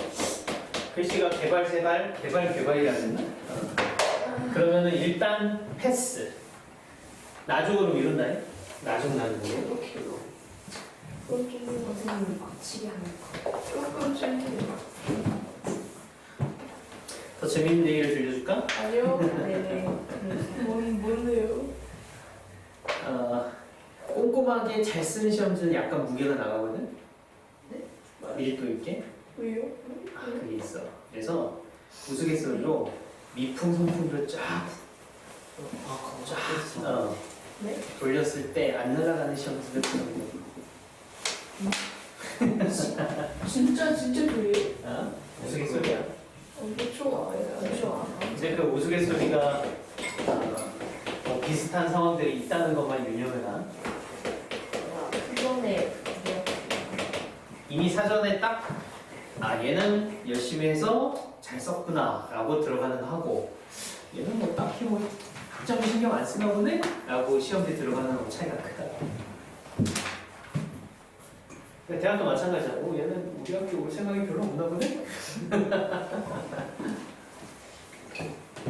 글씨가 개발이라 했나? 그러면은 일단 패스. 나중으로 미룬다. 나중으로. 이렇게 그건 좀 선생님이 막치게 하는 거. 조금 찔리네. 더 재밌는 얘기를 들려줄까? 아니요. 네네. 뭔데요? 꼼꼼하게 잘 쓰는 시험지는 약간 무게가 나가거든? 네? 밀도 있게? 왜요? 그게 있어. 그래서 우스갯소리로 미풍 선풍기를 쫙 네? 돌렸을 때 안 날아가는 시험지를 보는 거. 진짜 그래요? 우스갯소리야. 엄청 아예요. 그렇죠. 이제 그 우스갯소리가 뭐 비슷한 상황들이 있다는 것만 유념해라. 그전에 이미 사전에 딱 얘는 열심히 해서 잘 썼구나 라고 들어가는 거 하고 얘는 뭐 딱히 뭐 학점에 신경 안 쓰나 보네? 라고 시험지 들어가는 거 차이가 크다. 대학도 마찬가지야. 얘는 우리 학교 올 생각이 별로 없나 보네?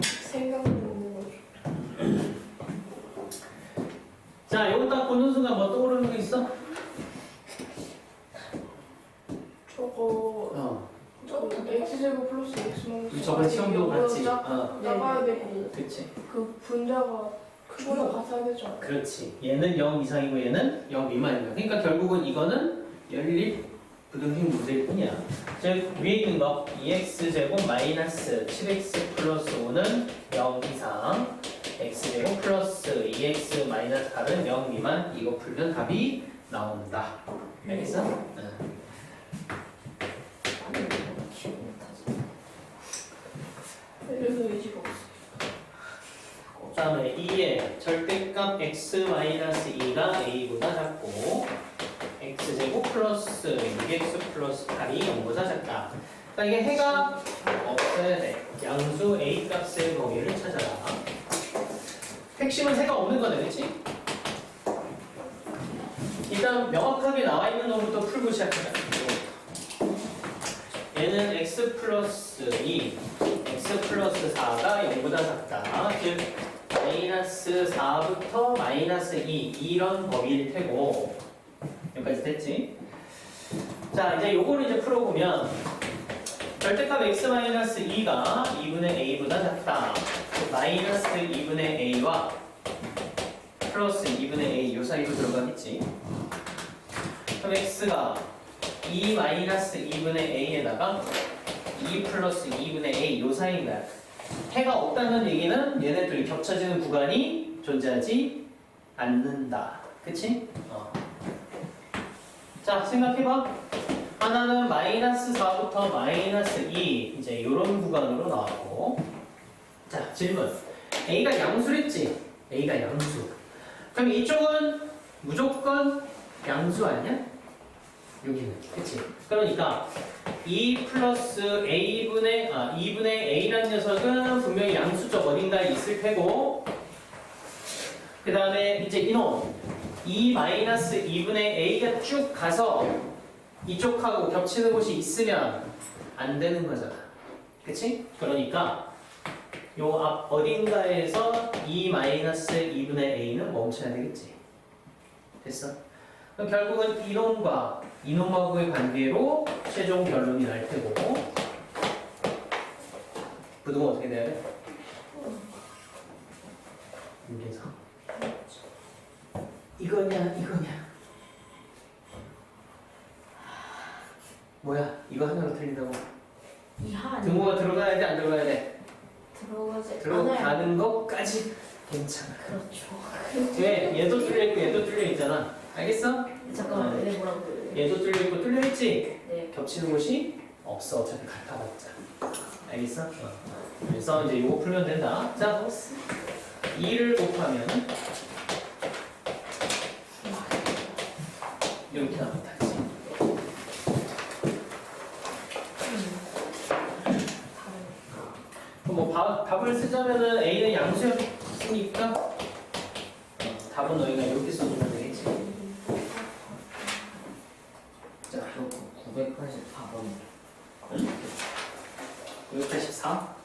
생각을 못는 거죠. 자, 이거 딱 보는 순간 뭐 떠오르는 거 있어? 저거 어. X제곱 저번 시험도 봤지. 나가야 되고 그치. 그 분자가 그거랑 같아야 되죠. 그렇지. 얘는 0 이상이고 얘는 0 미만인 거야. 그러니까 결국은 이거는 연립 부등식 문제일 뿐이야. 즉 위에 있는 거 2x제곱 마이너스 7x 플러스 5는 0 이상, x제곱 플러스 2x 마이너스 8은 0 미만. 이거 풀면 답이 나온다. 알겠어? 응. 그래서 의지가 없어. 그 다음에 2의 절대값 x-2가 a보다 작고 x제곱 플러스 6x 플러스 8이 0보다 작다. 그러니까 이게 해가 없어야 돼. 양수 a 값의 범위를 찾아라. 핵심은 해가 없는 거네, 그치? 일단 명확하게 나와 있는 놈부터 풀고 시작하자. 얘는 x 플러스 2, x 플러스 4가 0보다 작다. 즉 마이너스 4부터 마이너스 2 이런 범위일 테고 여기까지 됐지? 자 이제 요거를 이제 풀어보면 절대값 x-2가 2분의 a보다 작다. 마이너스 2분의 a와 플러스 2분의 a 요 사이로 들어가겠지. 그럼 x가 2 마이너스 2분의 a에다가 2 플러스 2분의 a 요 사이인 거야. 해가 없다는 얘기는 얘네들이 겹쳐지는 구간이 존재하지 않는다. 그치? 자, 생각해봐. 하나는 마이너스 4부터 마이너스 2 이제 요런 구간으로 나왔고 자, 질문. A가 양수랬지? A가 양수. 그럼 이쪽은 무조건 양수 아니야? 여기는. 그치? 그러니까 2 플러스 2분의 a라는 녀석은 분명히 양수적 어딘가에 있을 테고 그 다음에 이제 이놈 2 마이너스 2분의 a가 쭉 가서 이쪽하고 겹치는 곳이 있으면 안 되는 거잖아. 그치? 그러니까 요 앞 어딘가에서 2 마이너스 2분의 a는 멈춰야 되겠지. 됐어? 그럼 결국은 이놈과 이놈하고의 관계로 최종 결론이 날 테고 부등호 어떻게 돼야 돼? 여기서 이거냐 뭐야 이거 하나로 틀린다고? 이하 아니야? 등호가 들어가야 돼 안 들어가야 돼? 들어가지 들어가는 것까지 괜찮아. 그렇죠. 왜? 얘도 뚫려있고 얘도 뚫려있잖아. 알겠어? 잠깐만 얘네 뭐라고 얘도 뚫려있고 뚫려있지? 네. 겹치는 곳이 없어. 어차피 같아봤자. 알겠어? 그래서 이제 이거 풀면 된다. 자, 2를 곱하면 이렇게 나온다. 그치? 그럼 뭐 답을 쓰자면은 A는 양수였으니까 답은 너희가 이렇게 써주면 되겠지. 자, 그럼 984번. 984?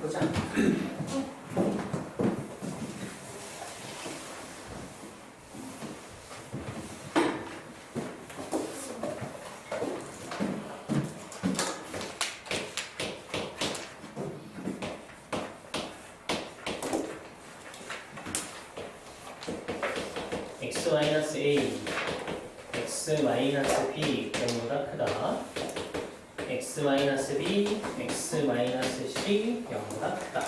보자. x-a, x-b 0보다 크다. x-b, x-c 0보다 크다.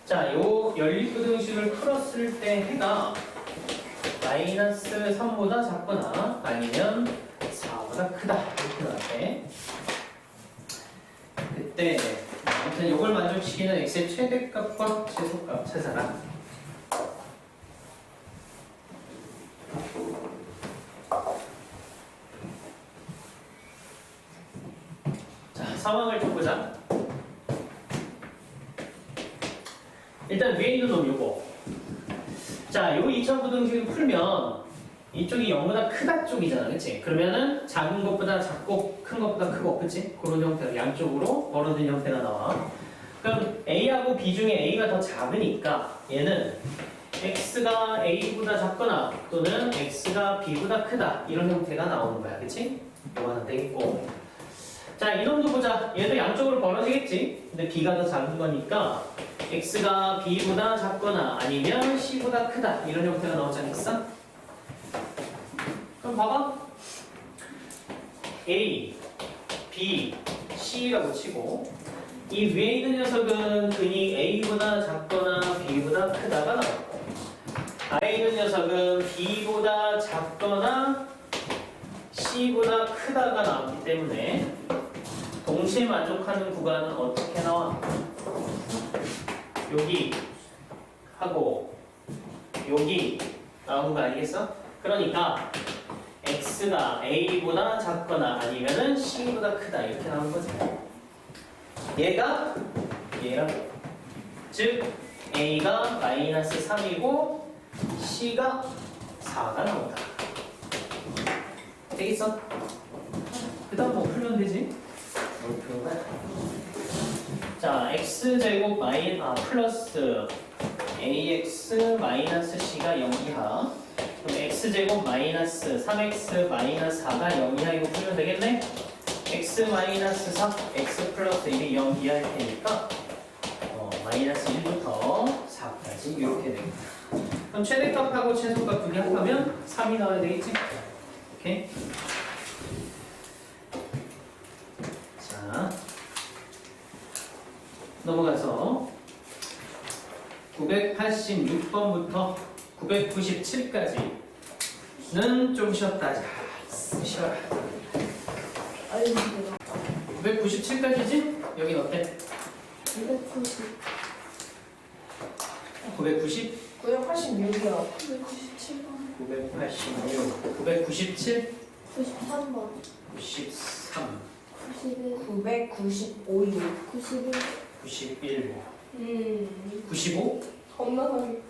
자, 요 연립부등식을 풀었을 때 해가 마이너스 3보다 작거나 아니면 4보다 크다. 이렇게 나왔대. 그때 아무튼 요걸 만족시키는 x의 최대값과 최소값 찾아라. 자, 상황을 좀 보자. 일단 위에 있는 놈 요거. 자, 요 2차부등식을 풀면 이쪽이 0보다 크다 쪽이잖아, 그치? 그러면은 작은 것보다 작고 큰 것보다 크고, 그치? 그런 형태로 양쪽으로 벌어진 형태가 나와. 그럼 A하고 B 중에 A가 더 작으니까 얘는 X가 A보다 작거나 또는 X가 B보다 크다 이런 형태가 나오는 거야, 그치? 요거 하나 되겠고. 자, 이놈도 보자. 얘도 양쪽으로 벌어지겠지. 근데 b가 더 작은 거니까 x가 b보다 작거나 아니면 c보다 크다. 이런 형태가 나오지 않겠어? 그럼 봐봐. a, b, c라고 치고 이 위에 있는 녀석은 근이 a보다 작거나 b보다 크다가 나왔고 아래 있는 녀석은 b보다 작거나 c보다 크다가 나왔기 때문에 동시에 만족하는 구간은 어떻게 나와? 여기 하고 여기 나오는 거 아니겠어? 그러니까 x가 a보다 작거나 아니면은 c보다 크다 이렇게 나오는 거지. 얘가 얘라고. 즉 a가 마이너스 3이고 c가 4가 나온다. 되겠어? 그 다음 뭐 풀면 되지? 뭘 푸는 거야? 자, x제곱 플러스 ax 마이너스 c가 0 이하. 그럼 x제곱 마이너스 3x 마이너스 4가 0 이하 이거 풀면 되겠네? x 마이너스 3, x 플러스 1이 0 이하일 테니까 마이너스 1부터 4까지 이렇게 되겠다. 그럼 최대값하고 최소값 두 개 합하면 3이 나와야 되겠지? 오케이? 자, 넘어가서 986번부터 997까지는 좀 쉬었다. 자, 쉬어라. 997까지지? 여긴 어때? 990? 986이요. 197번. 986, 997, 93번. 93, 995요. 91, 95? 겁나게.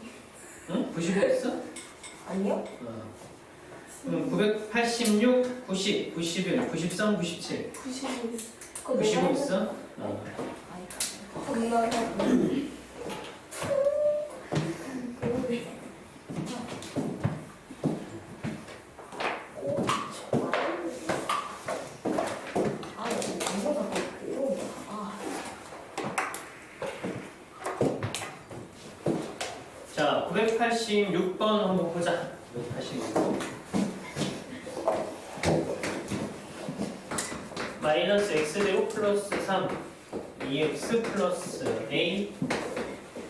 응? 95 있어? 아니요? 그럼 986, 90, 91, 93, 97, 91. 95 있어? 겁나게. 자, 986번 한번 보자. 986번. 마이너스 x제곱 플러스 3 2x 플러스 a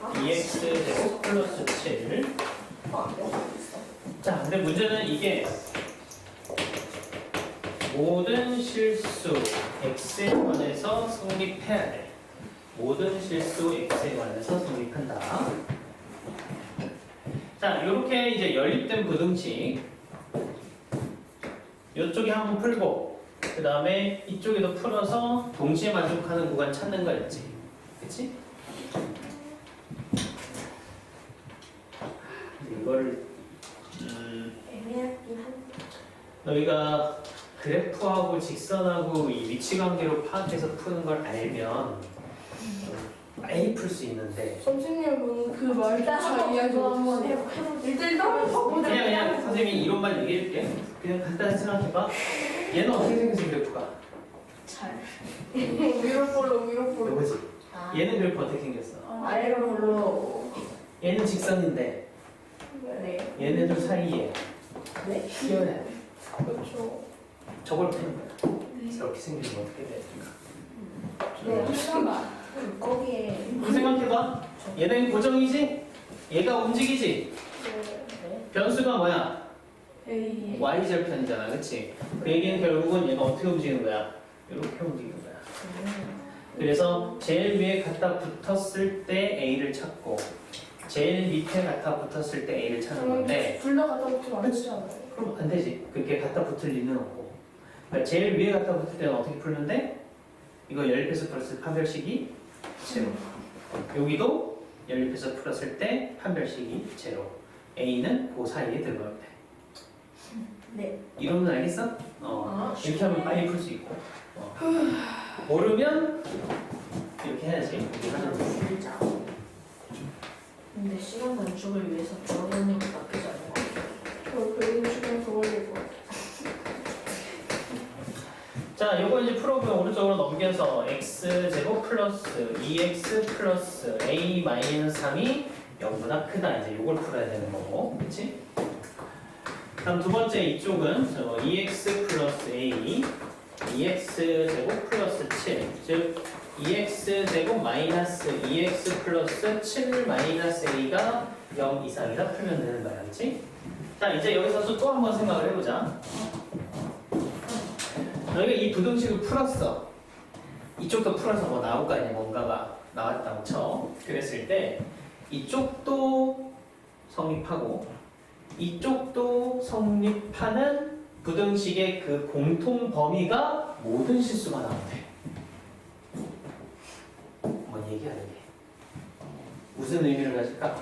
2x제곱 플러스 7. 자, 근데 문제는 이게 모든 실수 x에 관해서 성립해야 돼. 모든 실수 x에 관해서 성립한다. 자, 이렇게 이제 연립된 부등식 이쪽에 한번 풀고 그 다음에 이쪽에도 풀어서 동시에 만족하는 구간 찾는 거였지. 그치? 이거를 애매하긴 한. 너희가 그래프하고 직선하고 이 위치관계로 파악해서 푸는 걸 알면 빨리 풀 수 있는데 선생님은 그 말도 일단 잘 이해하지 한번 못했어. 해볼게요. 일단 한번 봐보자. 그냥 선생님이 이론만 얘기해줄게. 그냥 간단히 생각해봐. 얘는 어떻게 생겼어 그래프가? 잘. 위로 볼로 이거지? 아. 얘는 그래프 어떻게 생겼어? 아래로 불러. 얘는 직선인데 네. 얘네들 사이에 네. 튀어나야 돼. 그렇죠. 저걸 푸는 거야. 이렇게 생기면 어떻게 돼? 네. 하나만. 거기에. 생각해봐. 얘는 고정이지? 얘가 움직이지? 네. 변수가 뭐야? A. y절편이잖아, 그치? 그 얘기는 결국은 얘가 어떻게 움직이는 거야? 이렇게 움직이는 거야. 그래서 제일 위에 갖다 붙었을 때 A를 찾고 제일 밑에 갖다 붙었을 때 A를 찾는 건데 둘 다 갖다 붙이면 안 되지 않아요? 그럼 안 되지. 그렇게 갖다 붙을 리는 없고. 그러니까 제일 위에 갖다 붙을 때는 어떻게 풀는데? 이거 연립해서 풀었을 때 판별식이 제로. 여기도 연립해서 풀었을 때 판별식이 제로. A는 그 사이에 들어가면 돼. 네. 이론은 알겠어? 이렇게 하면 빨리 풀 수 있고. 모르면 이렇게 해야지. 이렇게 하는 거지. 진짜. 근데 시간 단축을 위해서 들어가는 게 나쁘지 않은 것 같아요. 저 배우는 시간 더 걸릴 것 같아. 자, 요거 이제 풀어보면 오른쪽으로 넘겨서 x제곱 플러스 2x 플러스 a 마이너스 3이 0보다 크다. 이제 요걸 풀어야 되는 거고, 그렇지? 다음 두 번째 이쪽은 2x 플러스 a, 2x제곱 플러스 7, 즉 2x제곱 마이너스 2x 플러스 7 마이너스 a가 0 이상이다 풀면 되는 거야, 그렇지? 자, 이제 여기서 또 한번 생각을 해보자. 너희가 이 부등식을 풀었어. 이쪽도 풀어서 뭐 나올 거 아니야, 뭔가가 나왔다고 쳐. 그랬을 때 이쪽도 성립하고 이쪽도 성립하는 부등식의 그 공통 범위가 모든 실수가 나온대. 뭔 얘기하는 게? 무슨 의미를 가질까?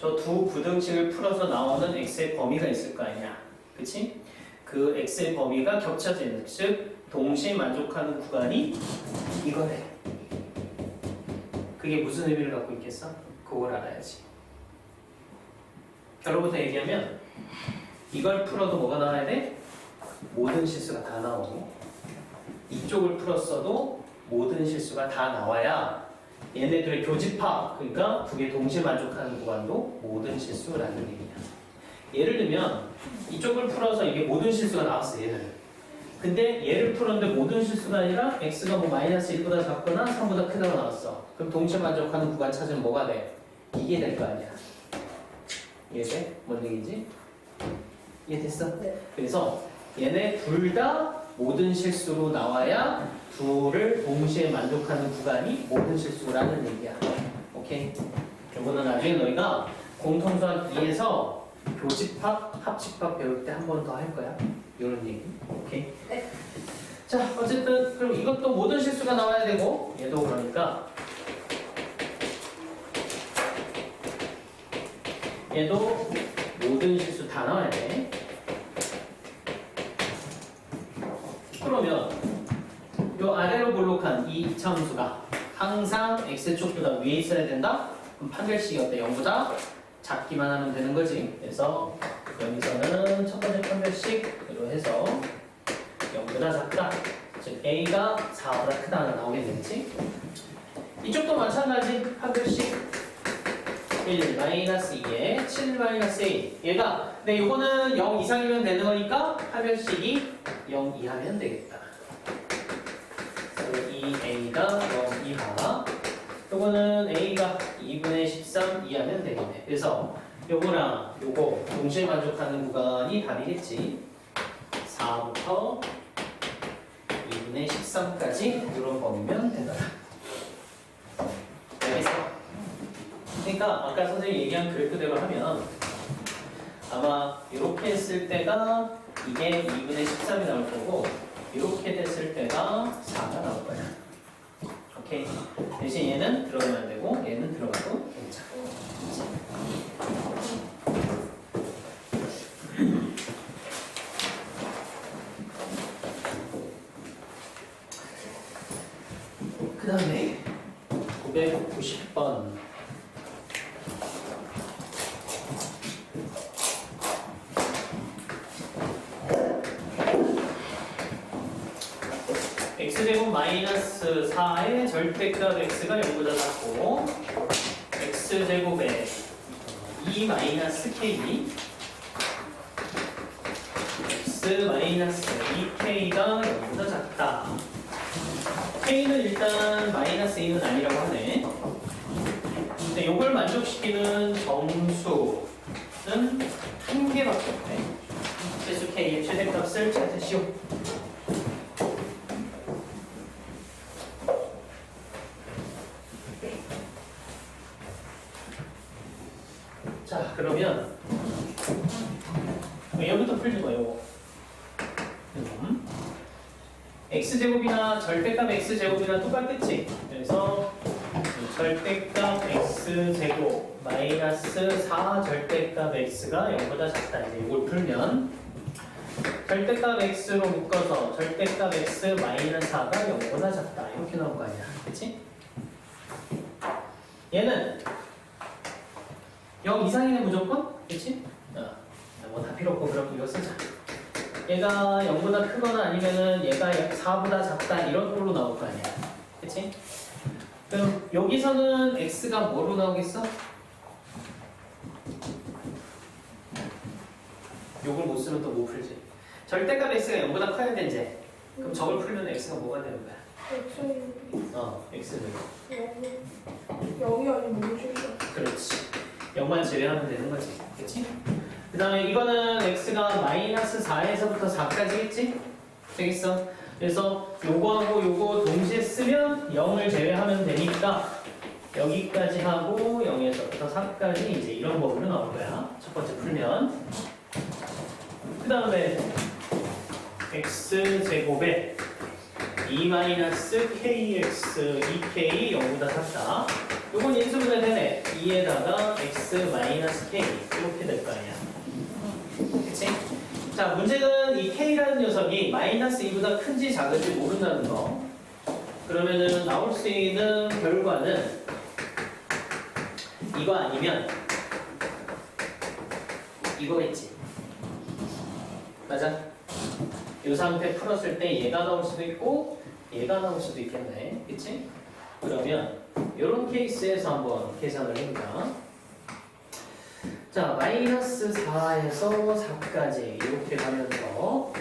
저 두 부등식을 풀어서 나오는 x의 범위가 있을 거 아니야. 그치? 그 x의 범위가 겹쳐지는, 즉 동시에 만족하는 구간이 이거래. 그게 무슨 의미를 갖고 있겠어? 그걸 알아야지. 결론부터 얘기하면 이걸 풀어도 뭐가 나와야 돼? 모든 실수가 다 나오고 이쪽을 풀었어도 모든 실수가 다 나와야 얘네들의 교집합, 그러니까 두 개 동시에 만족하는 구간도 모든 실수라는 얘기야. 예를 들면 이쪽을 풀어서 이게 모든 실수가 나왔어, 얘는. 근데 얘를 풀었는데 모든 실수가 아니라 x가 뭐 마이너스 1보다 작거나 3보다 크다고 나왔어. 그럼 동시에 만족하는 구간 찾으면 뭐가 돼? 이게 될 거 아니야. 이해돼? 뭔 얘기지? 이해됐어? 네. 그래서 얘네 둘 다 모든 실수로 나와야 둘을 동시에 만족하는 구간이 모든 실수라는 얘기야. 오케이? 이거는 나중에 너희가 공통수학 2에서 교집합, 합집합 배울 때 한 번 더 할 거야. 이런 얘기. 오케이? 네. 자, 어쨌든 그럼 이것도 모든 실수가 나와야 되고 얘도 그러니까 얘도 모든 실수 다 나와야 돼. 그러면 요 아래로 볼록한 이 이차함수가 항상 x축보다 위에 있어야 된다? 그럼 판별식이 어때? 0보다 작기만 하면 되는 거지. 그래서 여기서는 첫 번째 판별식으로 해서 0보다 작다. 즉 a가 4보다 크다가 나오겠지? 이쪽도 마찬가지 판별식 1 마이너스 2에 7 마이너스 a. 얘가 근데 이거는 0 이상이면 되는 거니까 판별식이 0 이하면 되겠다. 그래서 이 a가 0 이하. 요거는 a가 2분의 13 이하면 되겠네. 그래서 요거랑 요거 동시에 만족하는 구간이 답이겠지. 4부터 2분의 13까지 이런 범위면 된다. 알겠어? 그러니까 아까 선생님이 얘기한 그래프대로 하면 아마 이렇게 했을 때가 이게 2분의 13이 나올 거고 이렇게 됐을 때가 4가 나올 거야. 오케이? 대신 얘는 들어가면 안 되고 얘는 들어가도 괜찮아. 그 다음에 990번 x제곱 마이너스 4의 절대값 x가 0보다 작고 x제곱에 2 마이너스 k x 마이너스 2k가 0보다 작다. k는 일단 마이너스 2는 아니라고 하네. 근데 이걸 만족시키는 정수는 한 개밖에 없네. 최소 k의 최대값을 찾으시오. 자, 그러면 여기부터 풀지 마요. x제곱이나 절대값 x제곱이랑 똑같겠지? 그래서 절대값 x제곱 마이너스 4 절대값 x가 0보다 작다. 이제 이걸 풀면 절대값 x로 묶어서 절대값 x 마이너스 4가 0보다 작다. 이렇게 나온 거 아니야. 그치? 얘는 0 이상이네 무조건? 그치? 뭐 다 필요 없고 그럼 이거 쓰자. 얘가 0보다 크거나 아니면은 얘가 4보다 작다 이런 걸로 나올 거 아니야. 그치? 그럼 여기서는 x가 뭐로 나오겠어? 요걸 못 쓰면 또 못 풀지. 절대값 x가 0보다 커야 되지. 그럼 저걸 풀면 x가 뭐가 되는 거야? x는. 영이 아니면 뭐지? 그렇지. 0만 제외하면 되는 거지. 그치? 그 다음에 이거는 x가 마이너스 4에서부터 4까지겠지? 되겠어? 그래서 요거하고 요거 동시에 쓰면 0을 제외하면 되니까 여기까지 하고 0에서부터 4까지 이제 이런 법으로 나올 거야. 첫 번째 풀면. 그 다음에 x제곱에 2-kx 2k 0보다 작다. 요건 인수분해 되네. 2에다가 x-k 이렇게 될 거 아니야. 그치? 자, 문제는 이 k라는 녀석이 마이너스 2보다 큰지 작은지 모른다는 거. 그러면은 나올 수 있는 결과는 이거 아니면 이거겠지. 맞아? 이 상태 풀었을 때 얘가 나올 수도 있고 얘가 나올 수도 있겠네. 그치? 그러면 이런 케이스에서 한번 계산을 해보자. 자, 마이너스 4에서 4까지 이렇게 가면서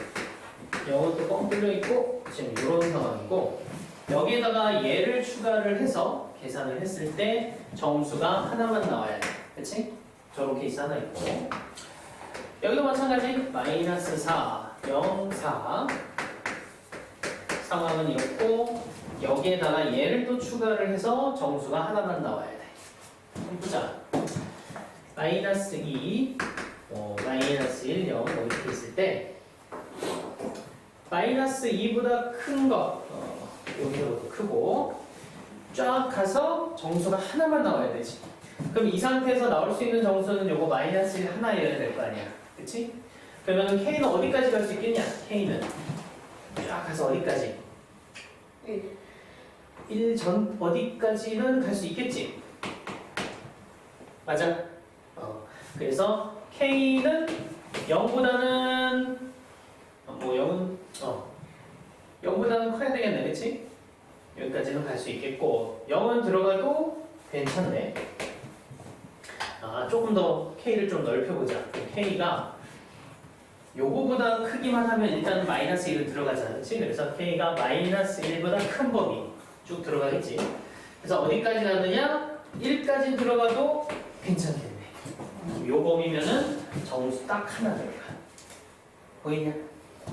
0은 또 뻥 뚫려 있고 지금 이런 상황이고 여기에다가 얘를 추가를 해서 계산을 했을 때 정수가 하나만 나와야 돼. 그치? 저런 케이스 하나 있고 여기도 마찬가지 마이너스 4, 0, 4 상황은 이렇고 여기에다가 얘를 또 추가를 해서 정수가 하나만 나와야 돼. 한번 보자. 마이너스 2, 마이너스 1, 0 이렇게 있을 때 마이너스 2보다 큰 거 여기서부터 크고 쫙 가서 정수가 하나만 나와야 되지. 그럼 이 상태에서 나올 수 있는 정수는 요거 마이너스 1 하나여야 될 거 아니야. 그치? 그러면 K는 어디까지 갈 수 있겠냐? K는 쫙 가서 어디까지? 1 전 어디까지는 갈 수 있겠지? 맞아? 그래서 K는 0보다는 0보다는 커야 되겠네. 그치? 여기까지는 갈 수 있겠고 0은 들어가도 괜찮네. 조금 더 K를 좀 넓혀보자. K가 요거보다 크기만 하면 일단 마이너스 1은 들어가잖아. 그치? 그래서 K가 마이너스 1보다 큰 범위 쭉 들어가겠지. 그래서 어디까지 가느냐? 1까지 들어가도 괜찮겠네. 요 범위면은 정수 딱 하나 들어가. 보이냐?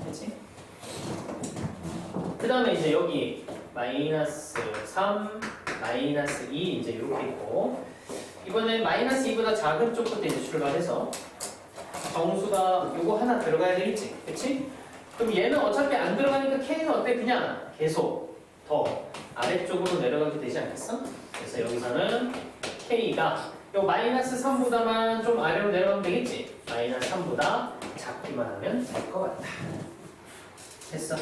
그치? 그 다음에 이제 여기 마이너스 3, 마이너스 2 이제 이렇게 있고 이번에 마이너스 2보다 작은 쪽부터 이제 출발해서 정수가 요거 하나 들어가야 되겠지. 그치? 그럼 얘는 어차피 안 들어가니까 K는 어때? 그냥 계속 더 아래쪽으로 내려가도 되지 않겠어? 그래서 여기서는 K가 요 마이너스 3보다만 좀 아래로 내려가면 되겠지? 마이너스 3보다 작기만 하면 될 것 같다. 됐어?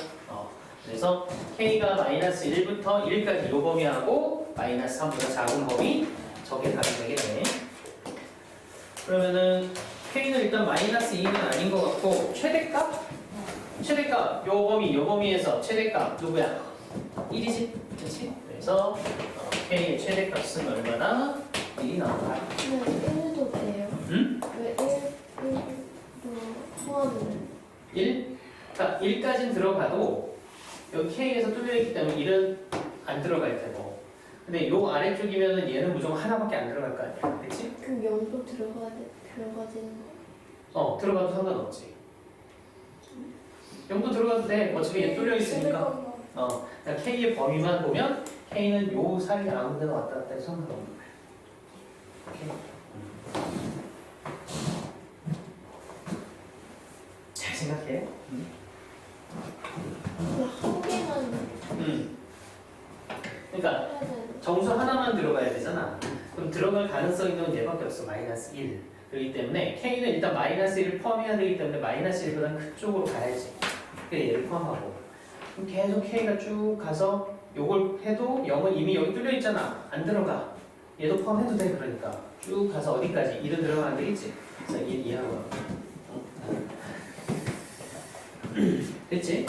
그래서 K가 마이너스 1부터 1까지 요 범위하고 마이너스 3보다 작은 범위 저게 답이 되겠네. 그러면은 K는 일단 마이너스 2는 아닌 것 같고 최대값? 최대값 요 범위에서 최대값 누구야? 1이지? 그치? 그래서 K의 최대값은 얼마나? 1이 나온다. 왜 1도 돼요? 응? 왜 1도 포함을? 1? 자, 1까지는 들어가도 여기 K에서 뚫려있기 때문에 1은 안 들어갈 테고 근데 요 아래쪽이면은 얘는 무조건 하나밖에 안 들어갈 거 아니야. 그치? 그럼 0도 들어가지는 거? 들어가도 상관없지. 0도 들어가도 돼. 어차피 얘 뚫려있으니까. 그냥 K의 범위만 보면 K는 요 사이에 아무 데나 왔다 갔다 해서 상관없는 거야. 오케이? 잘 생각해. 한 개만 그러니까 해야 되는 정수 하나만 들어가야 되잖아. 그럼 들어갈 가능성 있는 얘밖에 없어. 마이너스 1. 그렇기 때문에 K는 일단 마이너스 1을 포함해야 되기 때문에 마이너스 1보다는 그쪽으로 가야지. 그래 얘를 포함하고. 그럼 계속 K가 쭉 가서 요걸 해도 0은 이미 여기 뚫려 있잖아. 안 들어가. 얘도 포함해도 돼. 그러니까 쭉 가서 어디까지? 1은 들어가면 안 되겠지. 그래서 1 이하고. 됐지?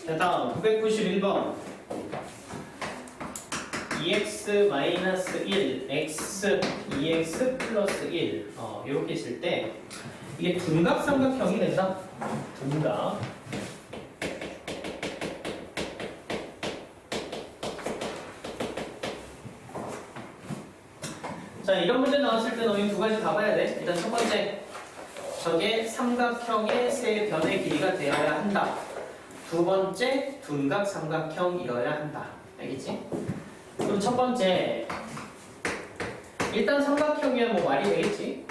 자, 다음 991번 2x-1 x 2x 플러스 1 이렇게 있을 때 이게 둔각 삼각형이 된다. 둔각. 자, 이런 문제 나왔을 때 너희 두 가지 다 봐야 돼. 일단 첫 번째, 저게 삼각형의 세 변의 길이가 되어야 한다. 두 번째, 둔각 삼각형이어야 한다. 알겠지? 그럼 첫 번째, 일단 삼각형이야 뭐 말이 되겠지?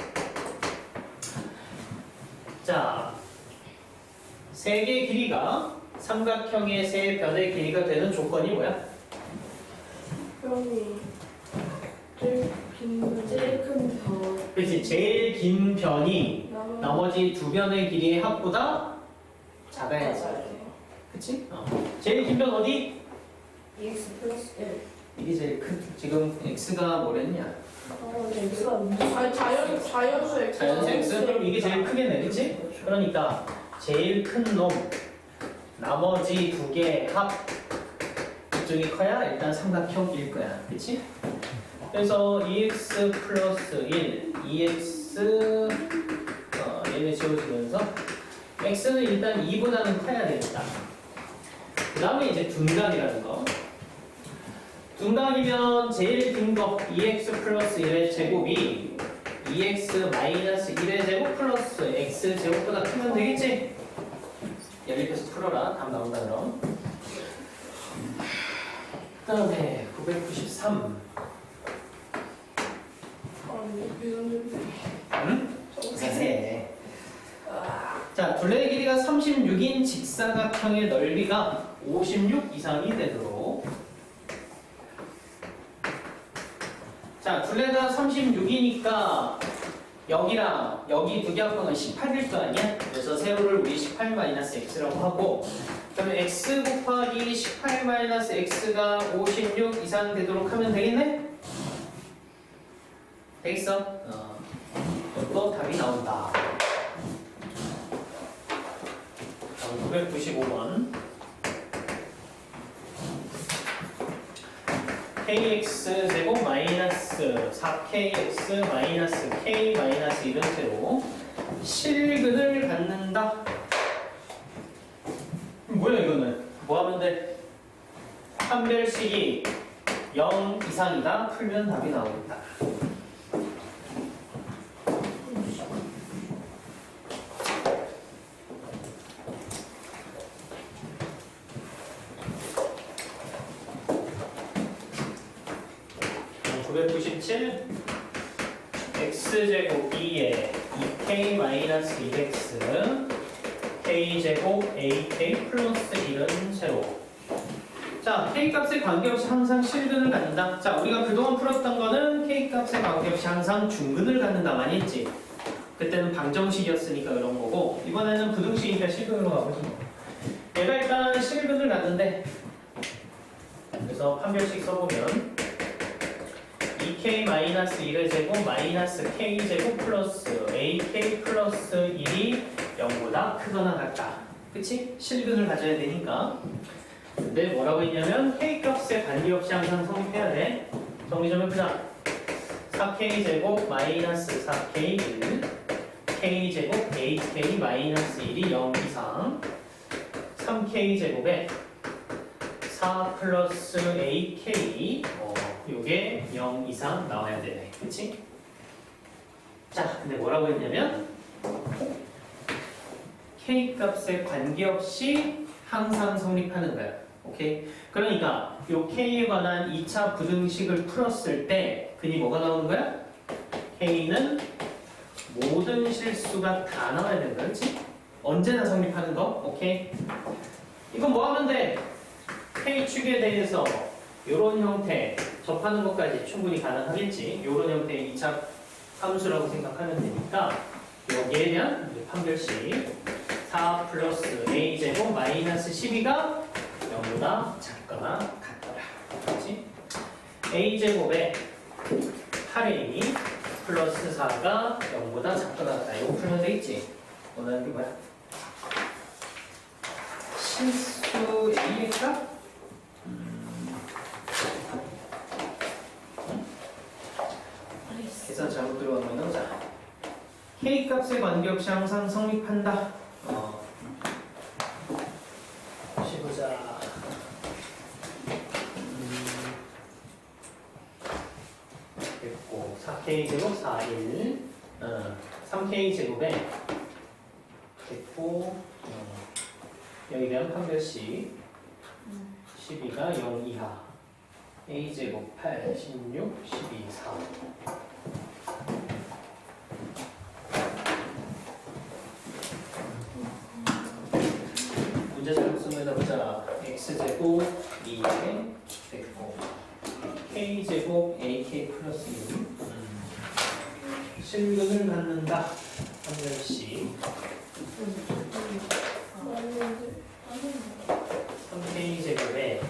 자, 세 개의 길이가 삼각형의 세 변의 길이가 되는 조건이 뭐야? 변이 제일 긴 제일 큰 벽. 그렇지, 제일 긴 변이 나머지 두 변의 길이의 합보다 작아야지. 그치? 제일 긴 변 어디? 2x 플러스 1. 이게 제일 큰. 지금 x가 뭐랬냐? x가 자연수 X. 자연수 x? 그럼 이게 제일 크겠네, 그치? 그러니까 제일 큰 놈, 나머지 두 개의 합 이쪽이 커야 일단 삼각형일 거야, 그치? 그래서 2x 플러스 1, 2x 얘네 지워지면서 x는 일단 2보다는 커야 되겠다. 그 다음에 이제 둔각이라는 거. 둔각이면 제일 긴 거 2x 플러스 1의 제곱이 2x 마이너스 1의 제곱 플러스 x 제곱보다 크면 되겠지? 연립해서 풀어라. 답 나온다 그럼. 그 다음에 993. 응? 자세. 자, 둘레의 길이가 36인 직사각형의 넓이가 56 이상이 되도록. 자, 둘레가 36이니까 여기랑 여기 두 개 합하면 18일 거 아니야? 그래서 세로를 우리 18-x라고 하고, 그러면 x 곱하기 18-x가 56 이상 되도록 하면 되겠네? 되겠어? 또 답이 나온다. 995번 kx 제곱 마이너스 4kx 마이너스 k 마이너스 이런 채로 실근을 갖는다. 뭐야 이거는? 뭐 하면 돼? 판별식이 0 이상이다. 풀면 답이 나오겠다. x제곱 2에 2k-2x k제곱 ak 플러스 1은 세로. 자, k값에 관계없이 항상 실근을 갖는다. 자, 우리가 그동안 풀었던 거는 k값에 관계없이 항상 중근을 갖는다 많이 했지. 그때는 방정식이었으니까 그런 거고, 이번에는 부등식이니까 실근으로 가보지 뭐. 얘가 일단 실근을 갖는데, 그래서 판별식 써보면 2k-1의 제곱 마이너스 k제곱 플러스 ak 플러스 1이 0보다 크거나 같다. 그치? 실근을 가져야 되니까. 근데 뭐라고 했냐면 k값에 관계없이 항상 성립해야 돼. 정리 좀 해보자. 4k제곱 마이너스 4k1 k제곱 ak 마이너스 1이 0 이상 3k제곱에 4 플러스 ak 요게 0 이상 나와야 되네. 그치? 자, 근데 뭐라고 했냐면 k값에 관계없이 항상 성립하는 거야. 오케이? 그러니까 요 k에 관한 2차 부등식을 풀었을 때 근이 뭐가 나오는 거야? k는 모든 실수가 다 나와야 되는 거야. 그치? 언제나 성립하는 거. 오케이? 이건 뭐 하면 돼? k축에 대해서 요런 형태 접하는 것까지 충분히 가능하겠지. 요런 형태의 2차 함수라고 생각하면 되니까 여기에 대한 판별식 4 플러스 a제곱 마이너스 12가 0보다 작거나 같더라. 그렇지? a제곱에 8a 플러스 4가 0보다 작거나 같다. 이거 풀면 되겠지? 원하는 게 뭐야? 실수 a의 값? 계산 잘못 들어가면 자 k 값에 관계없이 항상 성립한다. 다시 보자. 됐고 4k 제곱 41 3k 제곱에 됐고 여기 대한 판별식 12가 0 이하 a 제곱 8 16 12 4 문제 잘못 쓰면 보자. x제곱 2에 됐고 k제곱 ak 플러스 6 실근을 갖는다. 판별식 3k제곱에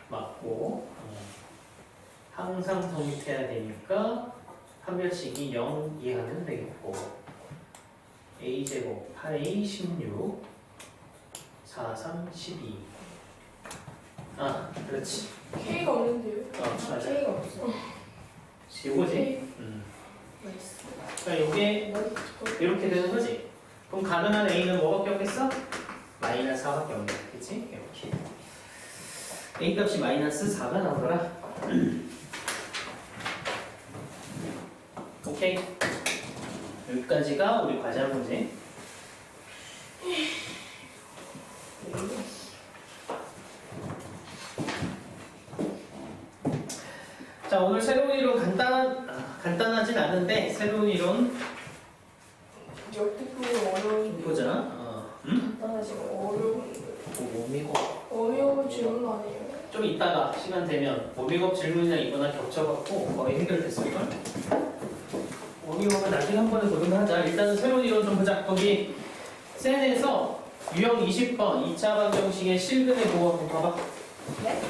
맞고 항상 성립해야 되니까 판별식이 0 이하는 되겠고 a제곱 8a 16 4 3 12 그렇지. K가 없는데요? 맞아. K가 없어. 이거지. 나이스. 그러니까 이게 이렇게 되는 거지. 그럼 가능한 a는 뭐밖에 없겠어? 마이너스 4밖에 없네. 그치? 이렇게. a 값이 마이너스 4가 나오더라. 오케이. 여기까지가 우리 과제 문제. 자, 오늘 새로운 이론 간단하진 않은데 새로운 이론 역대급으로 어려운 보자. 어려운 몸이고 어려운 질문 아니에요? 좀 이따가 시간 되면 워밍업 질문이나 이거나 겹쳐갖고 거의 해결됐을걸? 워밍업은 나중에 한 번에 보도록 하자. 일단은 새로운 이론 좀 보자. 거기 센에서 유형 20번 2차 방정식의 실근의 보호 한번 봐봐. 네?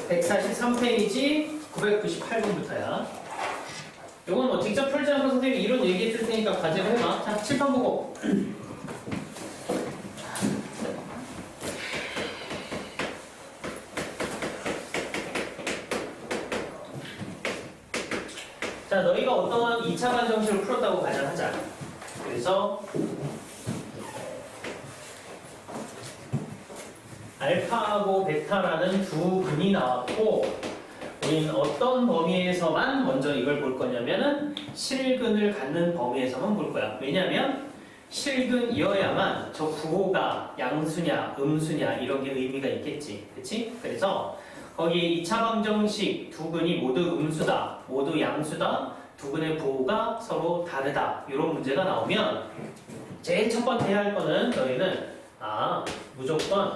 143페이지 998번부터야. 요건 뭐 직접 풀지 않고 선생님이 이론 얘기해 줄 테니까 과제로 해봐. 자, 칠판 보고. 자, 너희가 어떠한 2차 방정식을 풀었다고 가정하자. 그래서 알파하고 베타라는 두 근이 나왔고 우리는 어떤 범위에서만 먼저 이걸 볼 거냐면은 실근을 갖는 범위에서만 볼 거야. 왜냐면 실근이어야만 저 부호가 양수냐 음수냐 이런 게 의미가 있겠지. 그치? 그래서 거기 2차 방정식 두 근이 모두 음수다, 모두 양수다, 두 근의 부호가 서로 다르다 이런 문제가 나오면 제일 첫 번째 해야 할 거는 너희는 무조건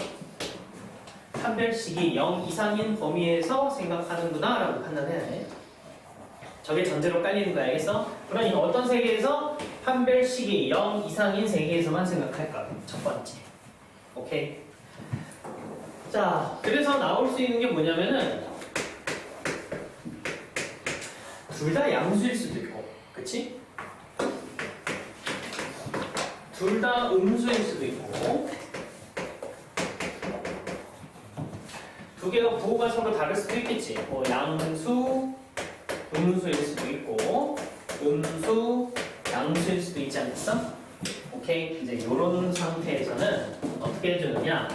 판별식이 0 이상인 범위에서 생각하는구나 라고 판단해야 해. 저게 전제로 깔리는 거 알겠어? 그러니까 어떤 세계에서 판별식이 0 이상인 세계에서만 생각할까? 첫 번째. 오케이? 자, 그래서 나올 수 있는 게 뭐냐면은 둘 다 양수일 수도 있고, 그치? 둘 다 음수일 수도 있고 두 개가 부호가 서로 다를 수도 있겠지. 뭐 양수, 음수일 수도 있고 음수, 양수일 수도 있지 않겠어? 오케이? 이제 이런 상태에서는 어떻게 해주느냐?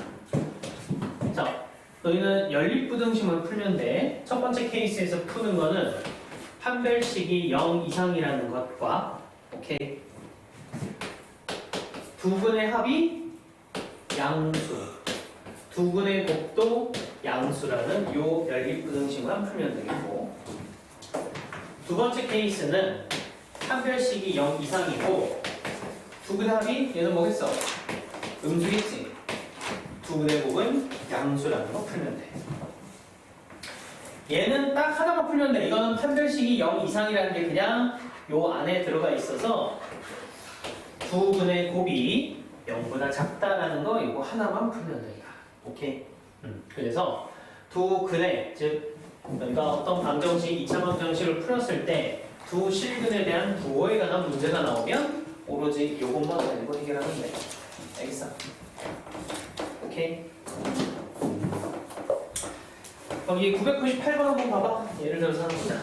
자, 너희는 연립부등식을 풀면 돼. 첫 번째 케이스에서 푸는 거는 판별식이 0 이상이라는 것과 오케이? 두 근의 합이 양수, 두 근의 곱도 양수라는 요 연립부등식만 풀면 되겠고 두 번째 케이스는 판별식이 0 이상이고 두 근의 합이 얘는 뭐겠어? 음수겠지? 두 근의 곱은 양수라는 거 풀면 돼. 얘는 딱 하나만 풀면 돼. 이거는 판별식이 0 이상이라는 게 그냥 요 안에 들어가 있어서 두 근의 곱이 0보다 작다라는 거 이거 하나만 풀면 된다. 오케이? 그래서 두 근의 즉 우리가 어떤 방정식, 2차 방정식을 풀었을 때 두 실근에 대한 부호에 관한 문제가 나오면 오로지 요것만 가지고 해결하면 돼. 알겠어? 오케이? 거기 998번 한번 봐봐. 예를 들어서 한번 보자.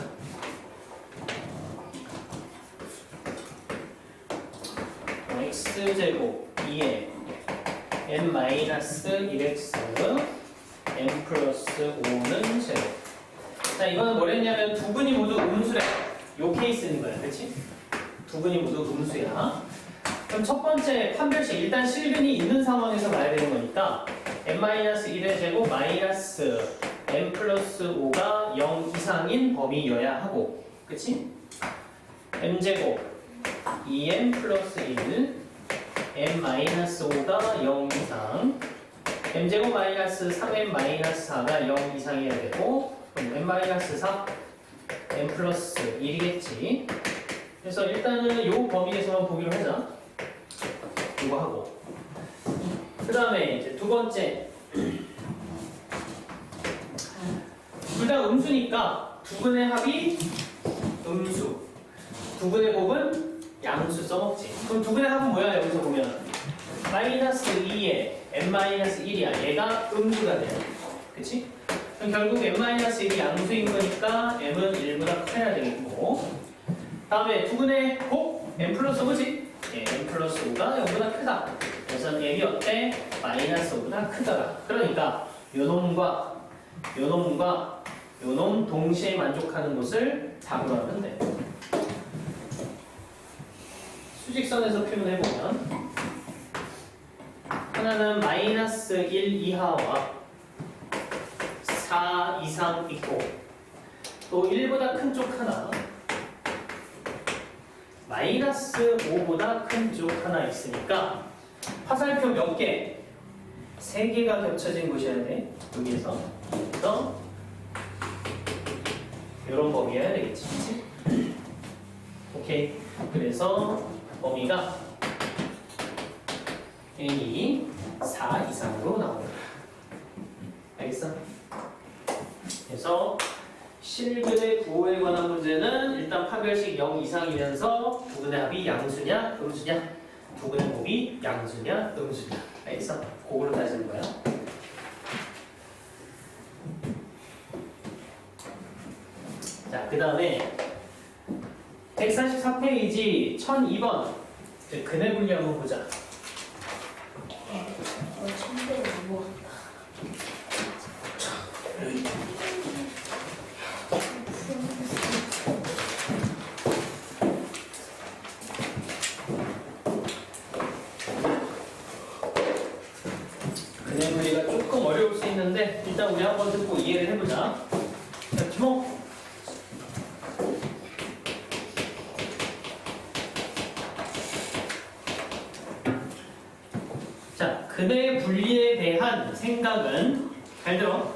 x제곱 2에 n-1x n 플러스 5는 제로. 자, 이거는 뭐랬냐면 두 근이 모두 음수래. 요 케이스인 거야. 그치? 두 근이 모두 음수야. 그럼 첫 번째 판별식. 일단 실근이 있는 상황에서 봐야 되는 거니까 n-1의 제곱 마이너스 n 플러스 5가 0 이상인 범위여야 하고. 그치? m제곱 2n 플러스 1 n-5가 0 이상 m제곱 마이너스 3n 마이너스 4가 0 이상이어야 되고 그럼 n-4 n 플러스 1이겠지. 그래서 일단은 요 범위에서만 보기로 하자. 이거 하고 그 다음에 이제 두 번째 둘 다 음수니까 두 근의 합이 음수 두 근의 곱은 양수 써먹지. 그럼 두 근의 합은 뭐야? 여기서 보면 마이너스 2에 n-1이야. 얘가 음수가 돼. 그치? 그럼 결국 n-1이 양수인 거니까 m은 1보다 커야 되겠고 다음에 두 근의 곱 n 플러스 5지? n 플러스 5가 0보다 크다. 그래서 m이 어때? 마이너스 5보다 크더라. 그러니까 요놈과 요놈과 요놈 동시에 만족하는 것을 답으로 하면 돼. 수직선에서 표현해보면 하나는 마이너스 1 이하와 4 이상 있고 또 1보다 큰 쪽 하나 마이너스 5보다 큰 쪽 하나 있으니까 화살표 몇 개? 3개가 겹쳐진 곳이어야 돼. 여기에서 그래서 이런 범위여야 되겠지. 그치? 오케이. 그래서 범위가 n이 4 이상으로 나옵니다. 알겠어? 그래서 실근의 부호에 관한 문제는 일단 판별식 0 이상이면서 두 근의 합이 양수냐 음수냐 두 근의 곱이 양수냐 음수냐. 알겠어? 그걸로 따지는 거야. 자, 그 다음에 144페이지 1002번 근의 분리 한번 보자. 침대에 누워. 근의 분리가 조금 어려울 수 있는데 일단 우리 한번 듣고 이해를 해보자. 자, 주목. 자, 근의 분리에 대한 생각은 잘 들어.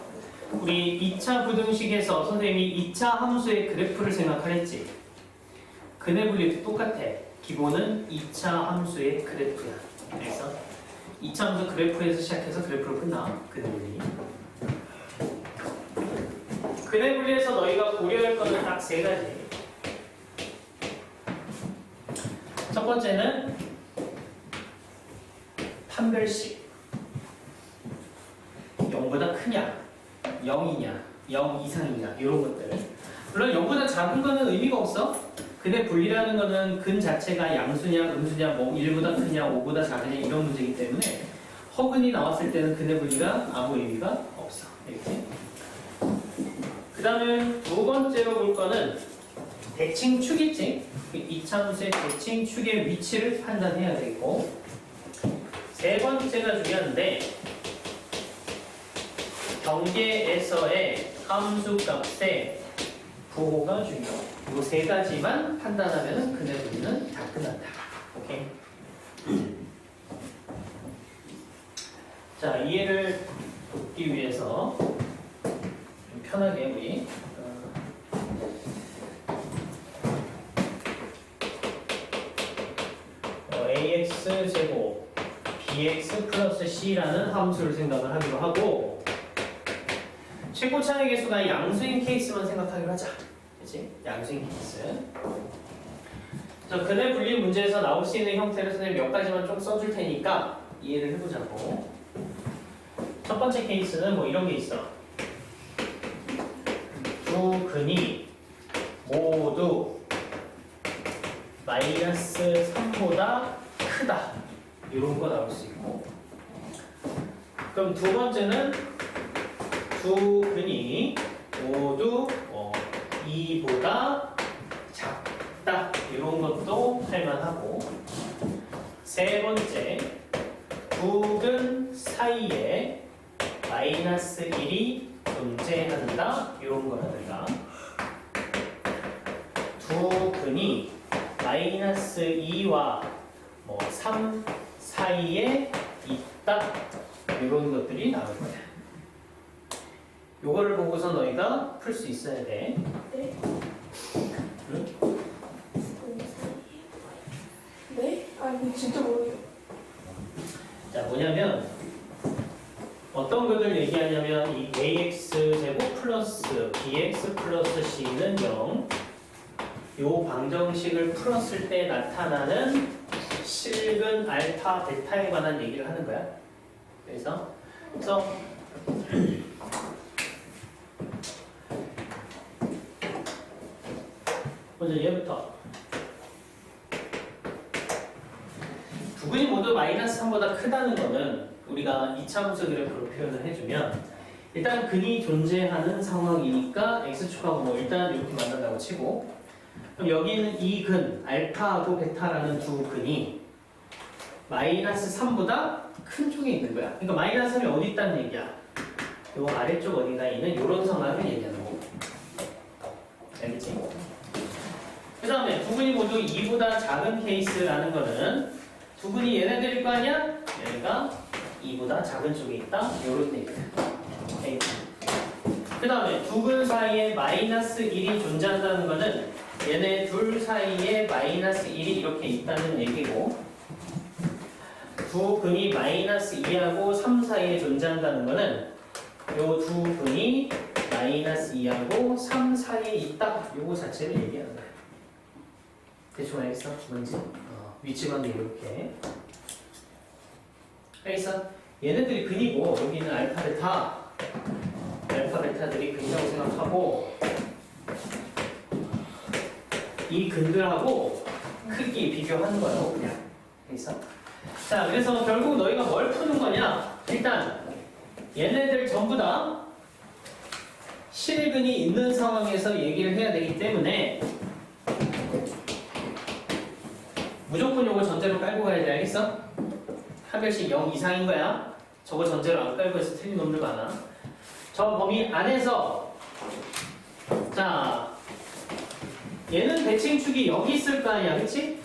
우리 2차 부등식에서 선생님이 2차 함수의 그래프를 생각하랬지. 근의 분리도 똑같아. 기본은 2차 함수의 그래프야. 그래서 2차 함수 그래프에서 시작해서 그래프로 끝나. 근의 분리. 근의 분리에서 너희가 고려할 거는 딱 3가지. 첫 번째는 판별식. 0보다 크냐, 0이냐, 0 이상이냐 이런 것들. 물론 0보다 작은 거는 의미가 없어. 근데 분리라는 거는 근 자체가 양수냐, 음수냐, 뭐 1보다 크냐, 5보다 작으냐 이런 문제이기 때문에 허근이 나왔을 때는 근의 분리가 아무 의미가 없어. 이렇게. 그 다음에 두 번째로 볼 거는 대칭축이지. 2차 함수의 대칭축의 위치를 판단해야 되고 세 번째가 중요한데 경계에서의 함수값의 부호가 중요해. 이 3가지만 판단하면 근의 분리는 다 끝난다. 오케이? 자, 이해를 돕기 위해서 좀 편하게 우리 ax 제곱 bx 플러스 c라는 함수를 생각을 하기로 하고 최고 차의 개수가 양수인 케이스만 생각하기로 하자. 그치? 양수인 케이스. 자, 근해 분리 문제에서 나올 수 있는 형태를 선생님 몇 가지만 좀 써줄 테니까 이해를 해보자고. 첫 번째 케이스는 뭐 이런 게 있어. 두 근이 모두 마이너스 3보다 크다. 이런 거 나올 수 있고. 그럼 두 번째는 두 근이 모두 2보다 작다. 이런 것도 할만하고. 세 번째, 두 근 사이에 마이너스 1이 존재한다. 이런 거라든가. 두 근이 마이너스 2와 3 사이에 있다. 이런 것들이 나올 거야. 요거를 보고서 너희가 풀 수 있어야 돼. 네? 응? 네? 아니 진짜 모르겠어요. 자, 뭐냐면 어떤 것을 얘기하냐면 이 ax 제곱 플러스 bx 플러스 c는 0. 요 방정식을 풀었을 때 나타나는 실근 알파 베타에 관한 얘기를 하는 거야. 그래서 먼저 얘부터 두 근이 모두 마이너스 3보다 크다는 거는 우리가 2차 함수 그래프로 표현을 해주면 일단 근이 존재하는 상황이니까 x축하고 뭐 일단 이렇게 만난다고 치고, 그럼 여기는 이 근 알파하고 베타라는 두 근이 마이너스 3보다 큰 쪽에 있는 거야. 그러니까 마이너스 3이 어디 있다는 얘기야? 요 아래쪽 어딘가에 있는 요런 상황을 얘기하는 거고. 알겠지? 그 다음에 두 근이 모두 2보다 작은 케이스라는 거는 두 근이 얘네들일 거 아니야? 얘가 2보다 작은 쪽에 있다. 요런 얘기야. 그 다음에 두 근 사이에 마이너스 1이 존재한다는 거는 얘네 둘 사이에 마이너스 1이 이렇게 있다는 얘기고, 두 근이 마이너스 2하고 3 사이에 존재한다는 거는 요 두 근이 마이너스 2하고 3 사이에 있다. 요거 자체를 얘기하는 거야. 대충 알겠어? 뭔지? 위치만 이렇게. 알겠어? 얘네들이 근이고 여기는 알파 베타. 알파 베타들이 근이라고 생각하고, 이 근들하고 크기 비교하는 거예요, 그냥. 알겠어? 자, 그래서 결국 너희가 뭘 푸는 거냐? 일단 얘네들 전부 다 실근이 있는 상황에서 얘기를 해야 되기 때문에 무조건 요거 전제로 깔고 가야 돼. 알겠어? 하별씩 0 이상인 거야. 저거 전제로 안 깔고 해서 틀린 놈들 많아. 저 범위 안에서, 자, 얘는 대칭축이 여기 있을 거 아니야, 그치?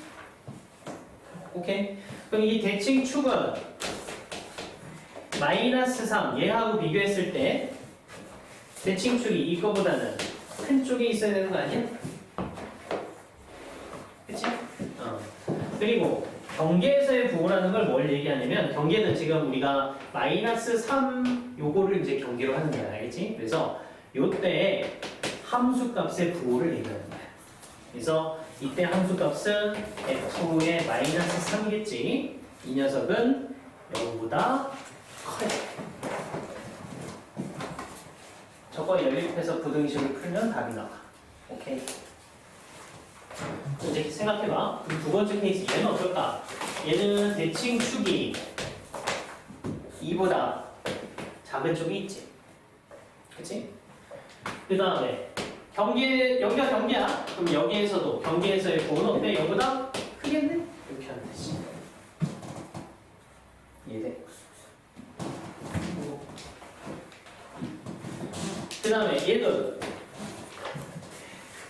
오케이? 그럼 이 대칭축은 마이너스 3, 얘하고 비교했을 때 대칭축이 이거보다는 큰 쪽에 있어야 되는 거 아니야? 그치? 그리고 경계에서의 부호라는 걸 뭘 얘기하냐면, 경계는 지금 우리가 마이너스 3 요거를 이제 경계로 하는 거야, 알겠지? 그래서 요때 함수값의 부호를 얘기하는 거야. 그래서 이때 함수값은 f의 마이너스 3겠지. 이 녀석은 0보다 커요. 저거 연립해서 부등식을 풀면 답이 나와. 오케이. 이제 생각해봐. 그럼 두 번째 케이스 얘는 어떨까? 얘는 대칭축이 2보다 작은 쪽이 있지. 그치? 그 다음에 경계, 여기가 경계야. 그럼 여기에서도 경계에서의 부호는 어때? 여기보다 크겠네? 이렇게 하면 되지. 이해돼? 그 다음에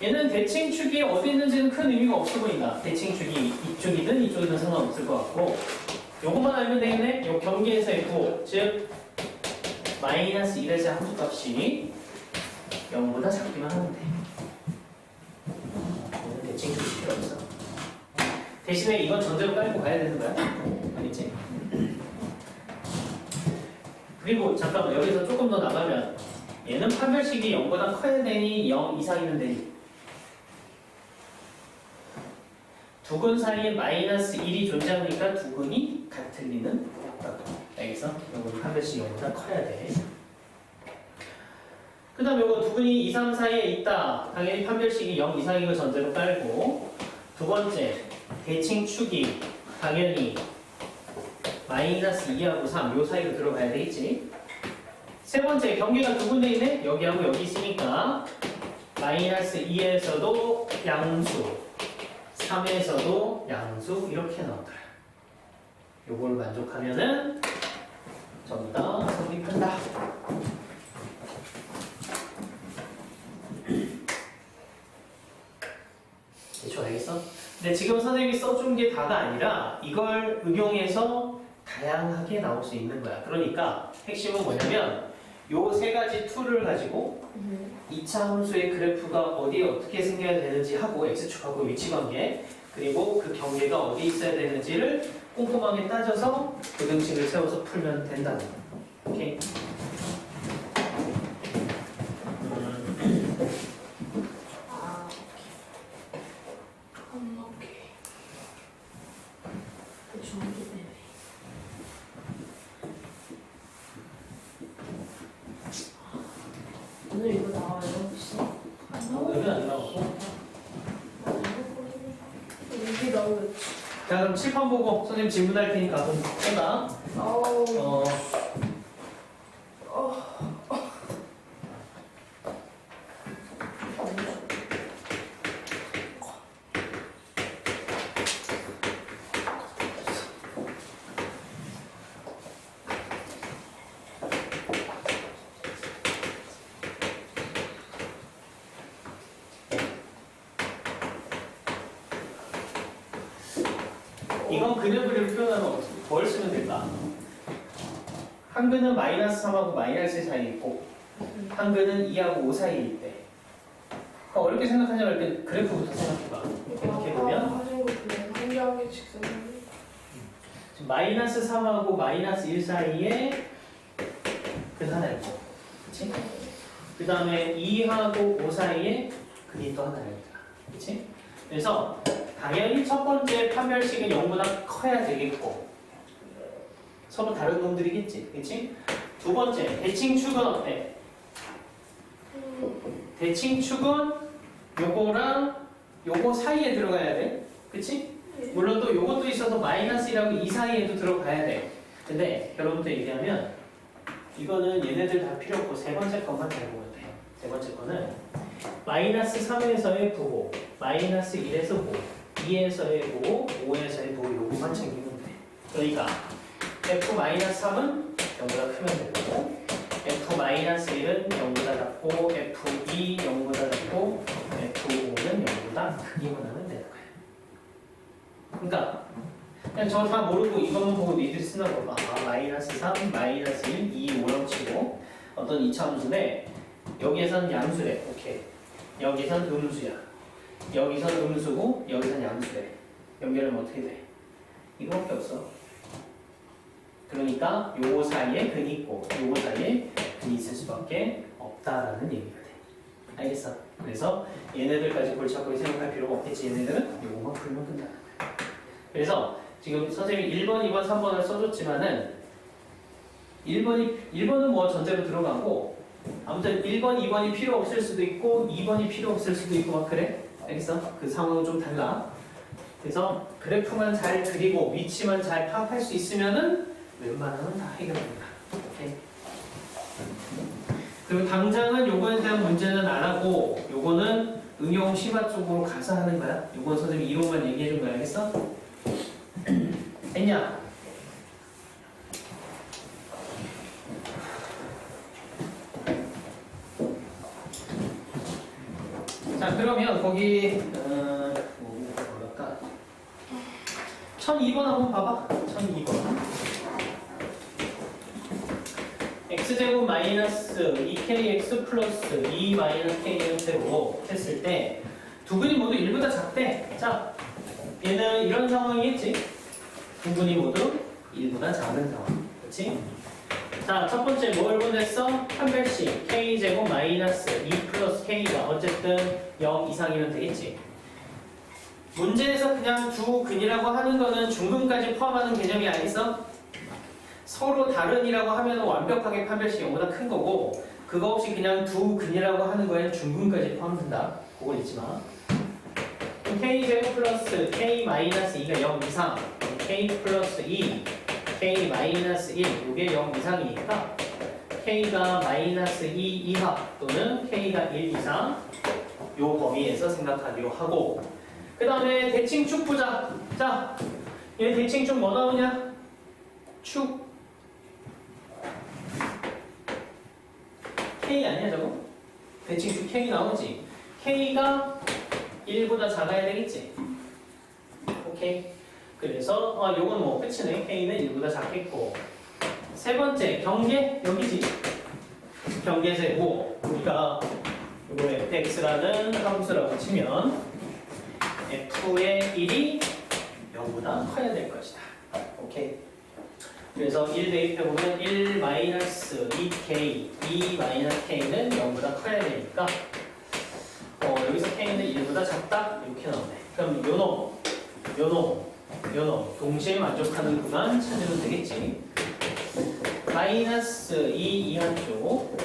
얘는 대칭축이 어디 있는지는 큰 의미가 없어 보인다. 대칭축이 이쪽이든 이쪽이든 상관없을 것 같고, 요것만 알면 되겠네? 요 경계에서의 부호, 즉 마이너스 1에서의 함수값이 0보다 작기만 하면 돼. 얘는 대칭축이 필요 없어. 대신에 이건 전제로 깔고 가야 되는 거야. 알겠지? 그리고 잠깐만 여기서 조금 더 나가면 얘는 판별식이 0보다 커야 되니 0 이상이면 되니 두근 사이에 마이너스 1이 존재하니까 두근이 같을 리는 없다고. 여기서 요거 판별식이 0보다 커야 돼. 그 다음 요거 두근이 2, 3 사이에 있다. 당연히 판별식이 0 이상인 걸 전제로 깔고 두 번째 대칭축이 당연히 마이너스 2하고 3 요 사이로 들어가야 되겠지. 세 번째 경계가 두 군데 있네. 여기하고 여기 있으니까 마이너스 2에서도 양수 3에서도 양수 이렇게 나오더라. 요걸 만족하면은 전부 다 성립한다. 대충 알겠어? 근데 지금 선생님이 써준 게 다가 아니라 이걸 응용해서 다양하게 나올 수 있는 거야. 그러니까 핵심은 뭐냐면 요 세 가지 툴을 가지고 2차 함수의 그래프가 어디에 어떻게 생겨야 되는지 하고 x축하고 위치관계 그리고 그 경계가 어디에 있어야 되는지를 꼼꼼하게 따져서 부등식을 세워서 풀면 된다는 거야. 오케이? 아, 오케이. 그 중학교 때문에. 오늘 이거 나와요 혹시? 오늘은 안 나오고. 여기 나오겠지. 자 그럼 칠판 보고 선생님 질문할 테니까 그럼 해봐. 아우. 이건 그래프를 표현하면 어떻게 뭘 쓰면 될까? 한근은 마이너스 3하고 마이너스 4 사이에 있고 한근은 2하고 5 사이에 있대. 그러니까 어렵게 생각하지 말고 그래프부터 생각해봐. 이렇게 보면 하신 거 그냥 한 장의 직선이. 지금 마이너스 3하고 마이너스 1 사이에 근 하나 있고 그치? 그 다음에 2하고 5 사이에 근이 또 하나 있다. 그치? 그래서 당연히 첫 번째 판별식은 0보다 커야 되겠고 서로 다른 놈들이겠지. 그치? 두 번째 대칭축은 어때? 대칭축은 요거랑 요거 사이에 들어가야 돼. 그치? 물론 또 요것도 있어서 마이너스 1하고 2 사이에도 들어가야 돼. 근데 결론부터 얘기하면 이거는 얘네들 다 필요 없고 세 번째 것만 잘 보면 돼. 세 번째 거는 마이너스 3에서의 부호, 마이너스 1에서 부호, 2에서의 부호, 5에서의 부호 요거만 챙기면 돼. 그러니까 F-3은 0보다 크면 되고 F-1은 0보다 작고 F2 0보다 작고 F5는 0보다 크기만 하면 되는 거야. 그러니까 그냥 저 다 모르고 이것만 보고 니들이 쓰나 봐봐. 마이너스 3, 마이너스 1, 2, 5라고 치고 어떤 2차 함수인데 여기에선 양수래. 오케이. 여기선 음수야. 여기선 음수고 여기선 양수래. 연결하면 어떻게 돼? 이거밖에 없어. 그러니까 요 사이에 근이 있고 요 사이에 근이 있을 수밖에 없다라는 얘기가 돼. 알겠어? 그래서 얘네들까지 골치 아프게 생각할 필요가 없겠지. 얘네들은 요거만 풀면 끝나는 거야. 그래서 지금 선생님이 1번, 2번, 3번을 써줬지만은 1번은 뭐 전제로 들어가고 아무튼 1번, 2번이 필요 없을 수도 있고 2번이 필요 없을 수도 있고 막 그래. 알겠어? 그 상황은 좀 달라. 그래서 그래프만 잘 그리고 위치만 잘 파악할 수 있으면은 웬만하면 다 해결됩니다. 오케이. 그리고 당장은 요거에 대한 문제는 안 하고 요거는 응용 심화 쪽으로 가서 하는 거야. 요건 선생님이 이론만 얘기해 준 거야. 알겠어? 했냐? 자 그러면 거기 뭐랄까 1002번 한번 봐봐. 1002번 x제곱 마이너스 2kx 플러스 2 마이너스 kx제곱 했을 때 두 근이 모두 1보다 작대. 자 얘는 이런 상황이겠지. 두 근이 모두 1보다 작은 상황. 그렇지? 자, 첫 번째 뭘 보냈어? 판별식 k제곱 마이너스 2 플러스 k가 어쨌든 0 이상이면 되겠지. 문제에서 그냥 두 근이라고 하는 거는 중근까지 포함하는 개념이 아니었어? 서로 다른이라고 하면 완벽하게 판별식이 0보다 큰 거고, 그거 없이 그냥 두 근이라고 하는 거에는 중근까지 포함된다. 그걸 잊지 마. k제곱 플러스 k 마이너스 2가 0 이상, k 플러스 2, k 마이너스 1, 이게 0 이상이니까 k가 마이너스 2 이하 또는 k가 1 이상 요 범위에서 생각하기로 하고, 그 다음에 대칭축 보자. 자, 얘 대칭축 뭐 나오냐? 축 K 아니야 저거? 대칭축 K 나오지? K가 1보다 작아야 되겠지? 오케이. 그래서 요건 뭐 끝이네. K는 1보다 작겠고, 세 번째 경계 여기지? 경계제곱 우리가 요거 fx라는 함수라고 치면 f의 1이 0보다 커야 될 것이다. 오케이. 그래서 1 대입해보면 1 마이너스 2k, 2 마이너스 k는 0보다 커야 되니까 여기서 k는 1보다 작다? 이렇게 나오네. 그럼 요놈 동시에 만족하는 구간 찾으면 되겠지. 마이너스 2 이하 쪽,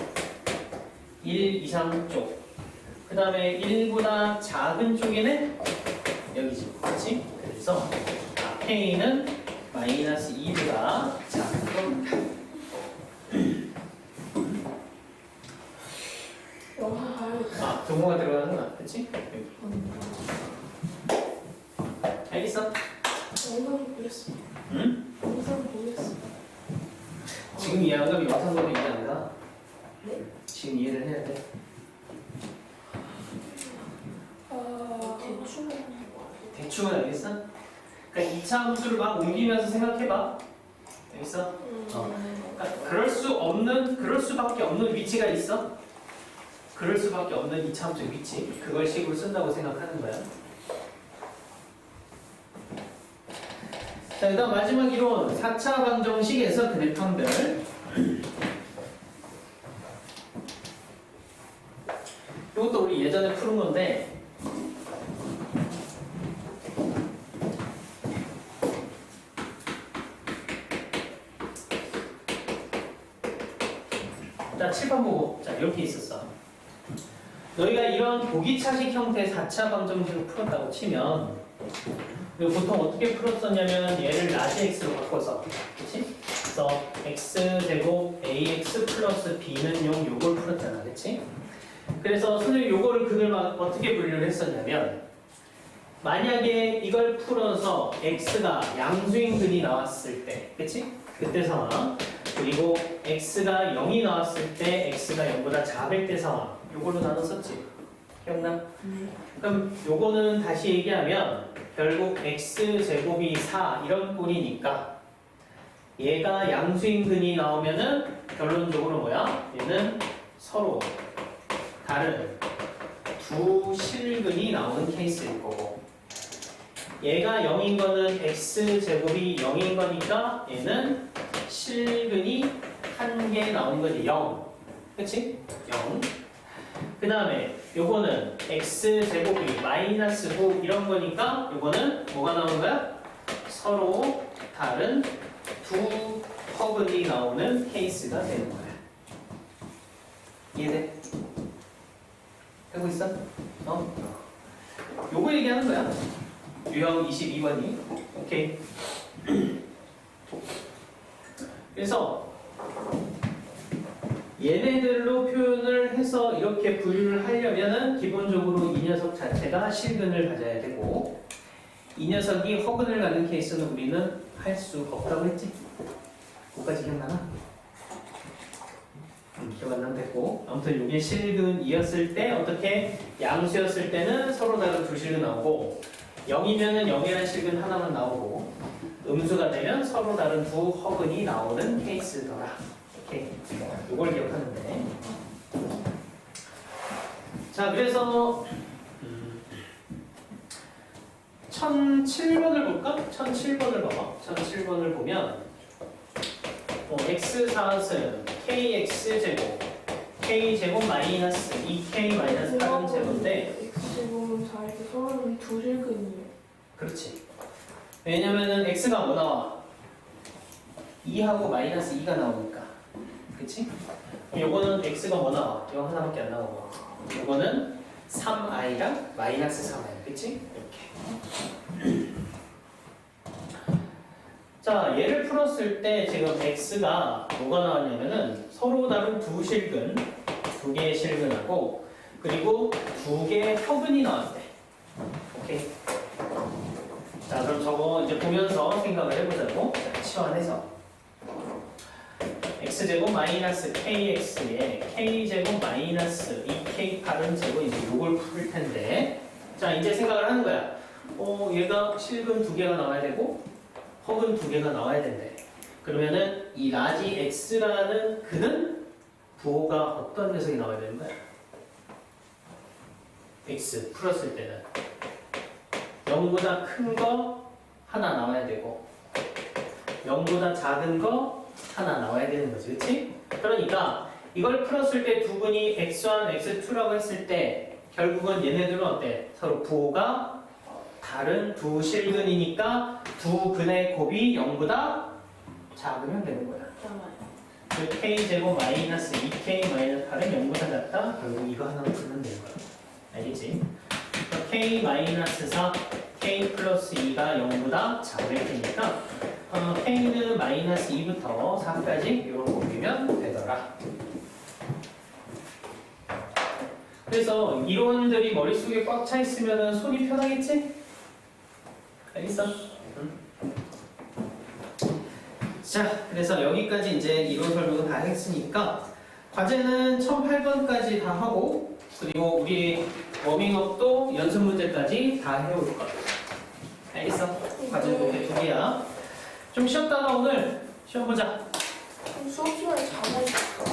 1 이상 쪽, 그 다음에 1보다 작은 쪽에는 여기지, 그렇지? 그래서 k는 마이너스 2보다 작은 겁니다. 영상 가야겠다. 동호가 들어가는구나, 그렇지? 알겠어? 영상 보겠어. 응? 영상 보겠어. 지금 이해한 거면 영상 보면 이해 안 가? 네? 지금 이해를 해야 돼. 대충은 알겠어? 그러니까 2차 함수를 막 옮기면서 생각해봐. 알겠어? 그러니까 그럴 수밖에 없는 위치가 있어. 그럴 수밖에 없는 2차 함수 위치. 그걸 식으로 쓴다고 생각하는 거야. 자, 일단 마지막 이론 4차 방정식에서 그래프들. 이것도 우리 예전에 푸는 건데, 자, 7번 보고. 자, 이렇게 있었어. 너희가 이런 보기차식 형태의 4차 방정식을 풀었다고 치면, 보통 어떻게 풀었었냐면 얘를 라지 x로 바꿔서, 그치? 그래서 x제곱 ax 플러스 b는 용 요걸 풀었잖아, 그치? 그래서 선생님이 요거를 근을 어떻게 분류를 했었냐면, 만약에 이걸 풀어서 x가 양수인 근이 나왔을 때, 그치? 그때 상황. 그리고 x가 0이 나왔을 때 x가 0보다 작을 때 상황. 요걸로 나눴었지? 기억나? 그럼 요거는 다시 얘기하면 결국 x제곱이 4 이런 꼴이니까 얘가 양수인 근이 나오면은 결론적으로 뭐야? 얘는 서로 다른 두 실근이 나오는 케이스일 거고, 얘가 0인 거는 x제곱이 0인 거니까 얘는 실근이 한 개 나오는 거지. 0. 그치? 0. 그 다음에 요거는 x제곱이 마이너스 9 이런 거니까 요거는 뭐가 나오는 거야? 서로 다른 두 허근이 나오는 케이스가 되는 거야. 이해돼? 되고 있어? 요거 얘기하는 거야. 유형 22번이. 오케이. 그래서 얘네들로 표현을 해서 이렇게 분류를 하려면은 기본적으로 이 녀석 자체가 실근을 가져야 되고, 이 녀석이 허근을 갖는 케이스는 우리는 할 수가 없다고 했지? 그거까지 기억나나? 기억 안 나면 됐고, 아무튼 이게 실근이었을 때 어떻게 양수였을 때는 서로 다른 두 실근 나오고, 0이면은 0이라는 실근 하나만 나오고, 음수가 되면 서로 다른 두 허근이 나오는 케이스더라. 오케이. 이걸 기억하는데. 자, 그래서 1007번을 볼까? 1007번을 봐봐. 1007번을 보면 x 사은 kx제곱 k제곱 마이너스 2k 마이너스 8은 제곱인데 X제곱은 4에서 서울은 두 실근이에요. 그렇지. 왜냐면은 x가 뭐 나와? 2하고 마이너스 2가 나오니까. 그치? 그럼 요거는 x가 뭐 나와? 이거 하나밖에 안 나오고. 요거는 3i랑 마이너스 3i. 그치? 이렇게. 자, 얘를 풀었을 때 지금 x가 뭐가 나왔냐면은 서로 다른 두 실근, 두 개의 실근하고 그리고 두 개의 표근이 나왔대. 오케이. 자, 그럼 저거 이제 보면서 생각을 해보자고. 자, 치환해서 x제곱 마이너스 kx에 k제곱 마이너스 2k8은 제곱 이제 요걸 풀 텐데 자, 이제 생각을 하는 거야. 얘가 실근 두 개가 나와야 되고 허근 두 개가 나와야 된대. 그러면은 이 라지 x라는 근은 부호가 어떤 녀석이 나와야 되는 거야? x 풀었을 때는 0보다 큰 거 하나 나와야 되고 0보다 작은 거 하나 나와야 되는 거지, 그치? 그러니까 이걸 풀었을 때 두 근이 x1, x2라고 했을 때 결국은 얘네들은 어때? 서로 부호가 다른 두 실근이니까 두 근의 곱이 0보다 작으면 되는 거야. 그 k제곱 마이너스 2k 마이너스 8은 0보다 작다? 결국 이거 하나만 풀면 되는 거야. 알겠지? k 마이너스 4, k 플러스 2가 0보다 작을 테니까 k는 마이너스 2부터 4까지 이렇게 옮기면 되더라. 그래서 이론들이 머릿속에 꽉 차 있으면 손이 편하겠지? 알겠어? 자, 그래서 여기까지 이제 이론 설명을 다 했으니까 과제는 1008번까지 다 하고 그리고 우리 워밍업도 연습 문제까지 다 해올 거야. 알겠어? 과제도 이렇게 두 개야. 좀 쉬었다가 오늘 시험 보자. 수업 시간에 자고 있어.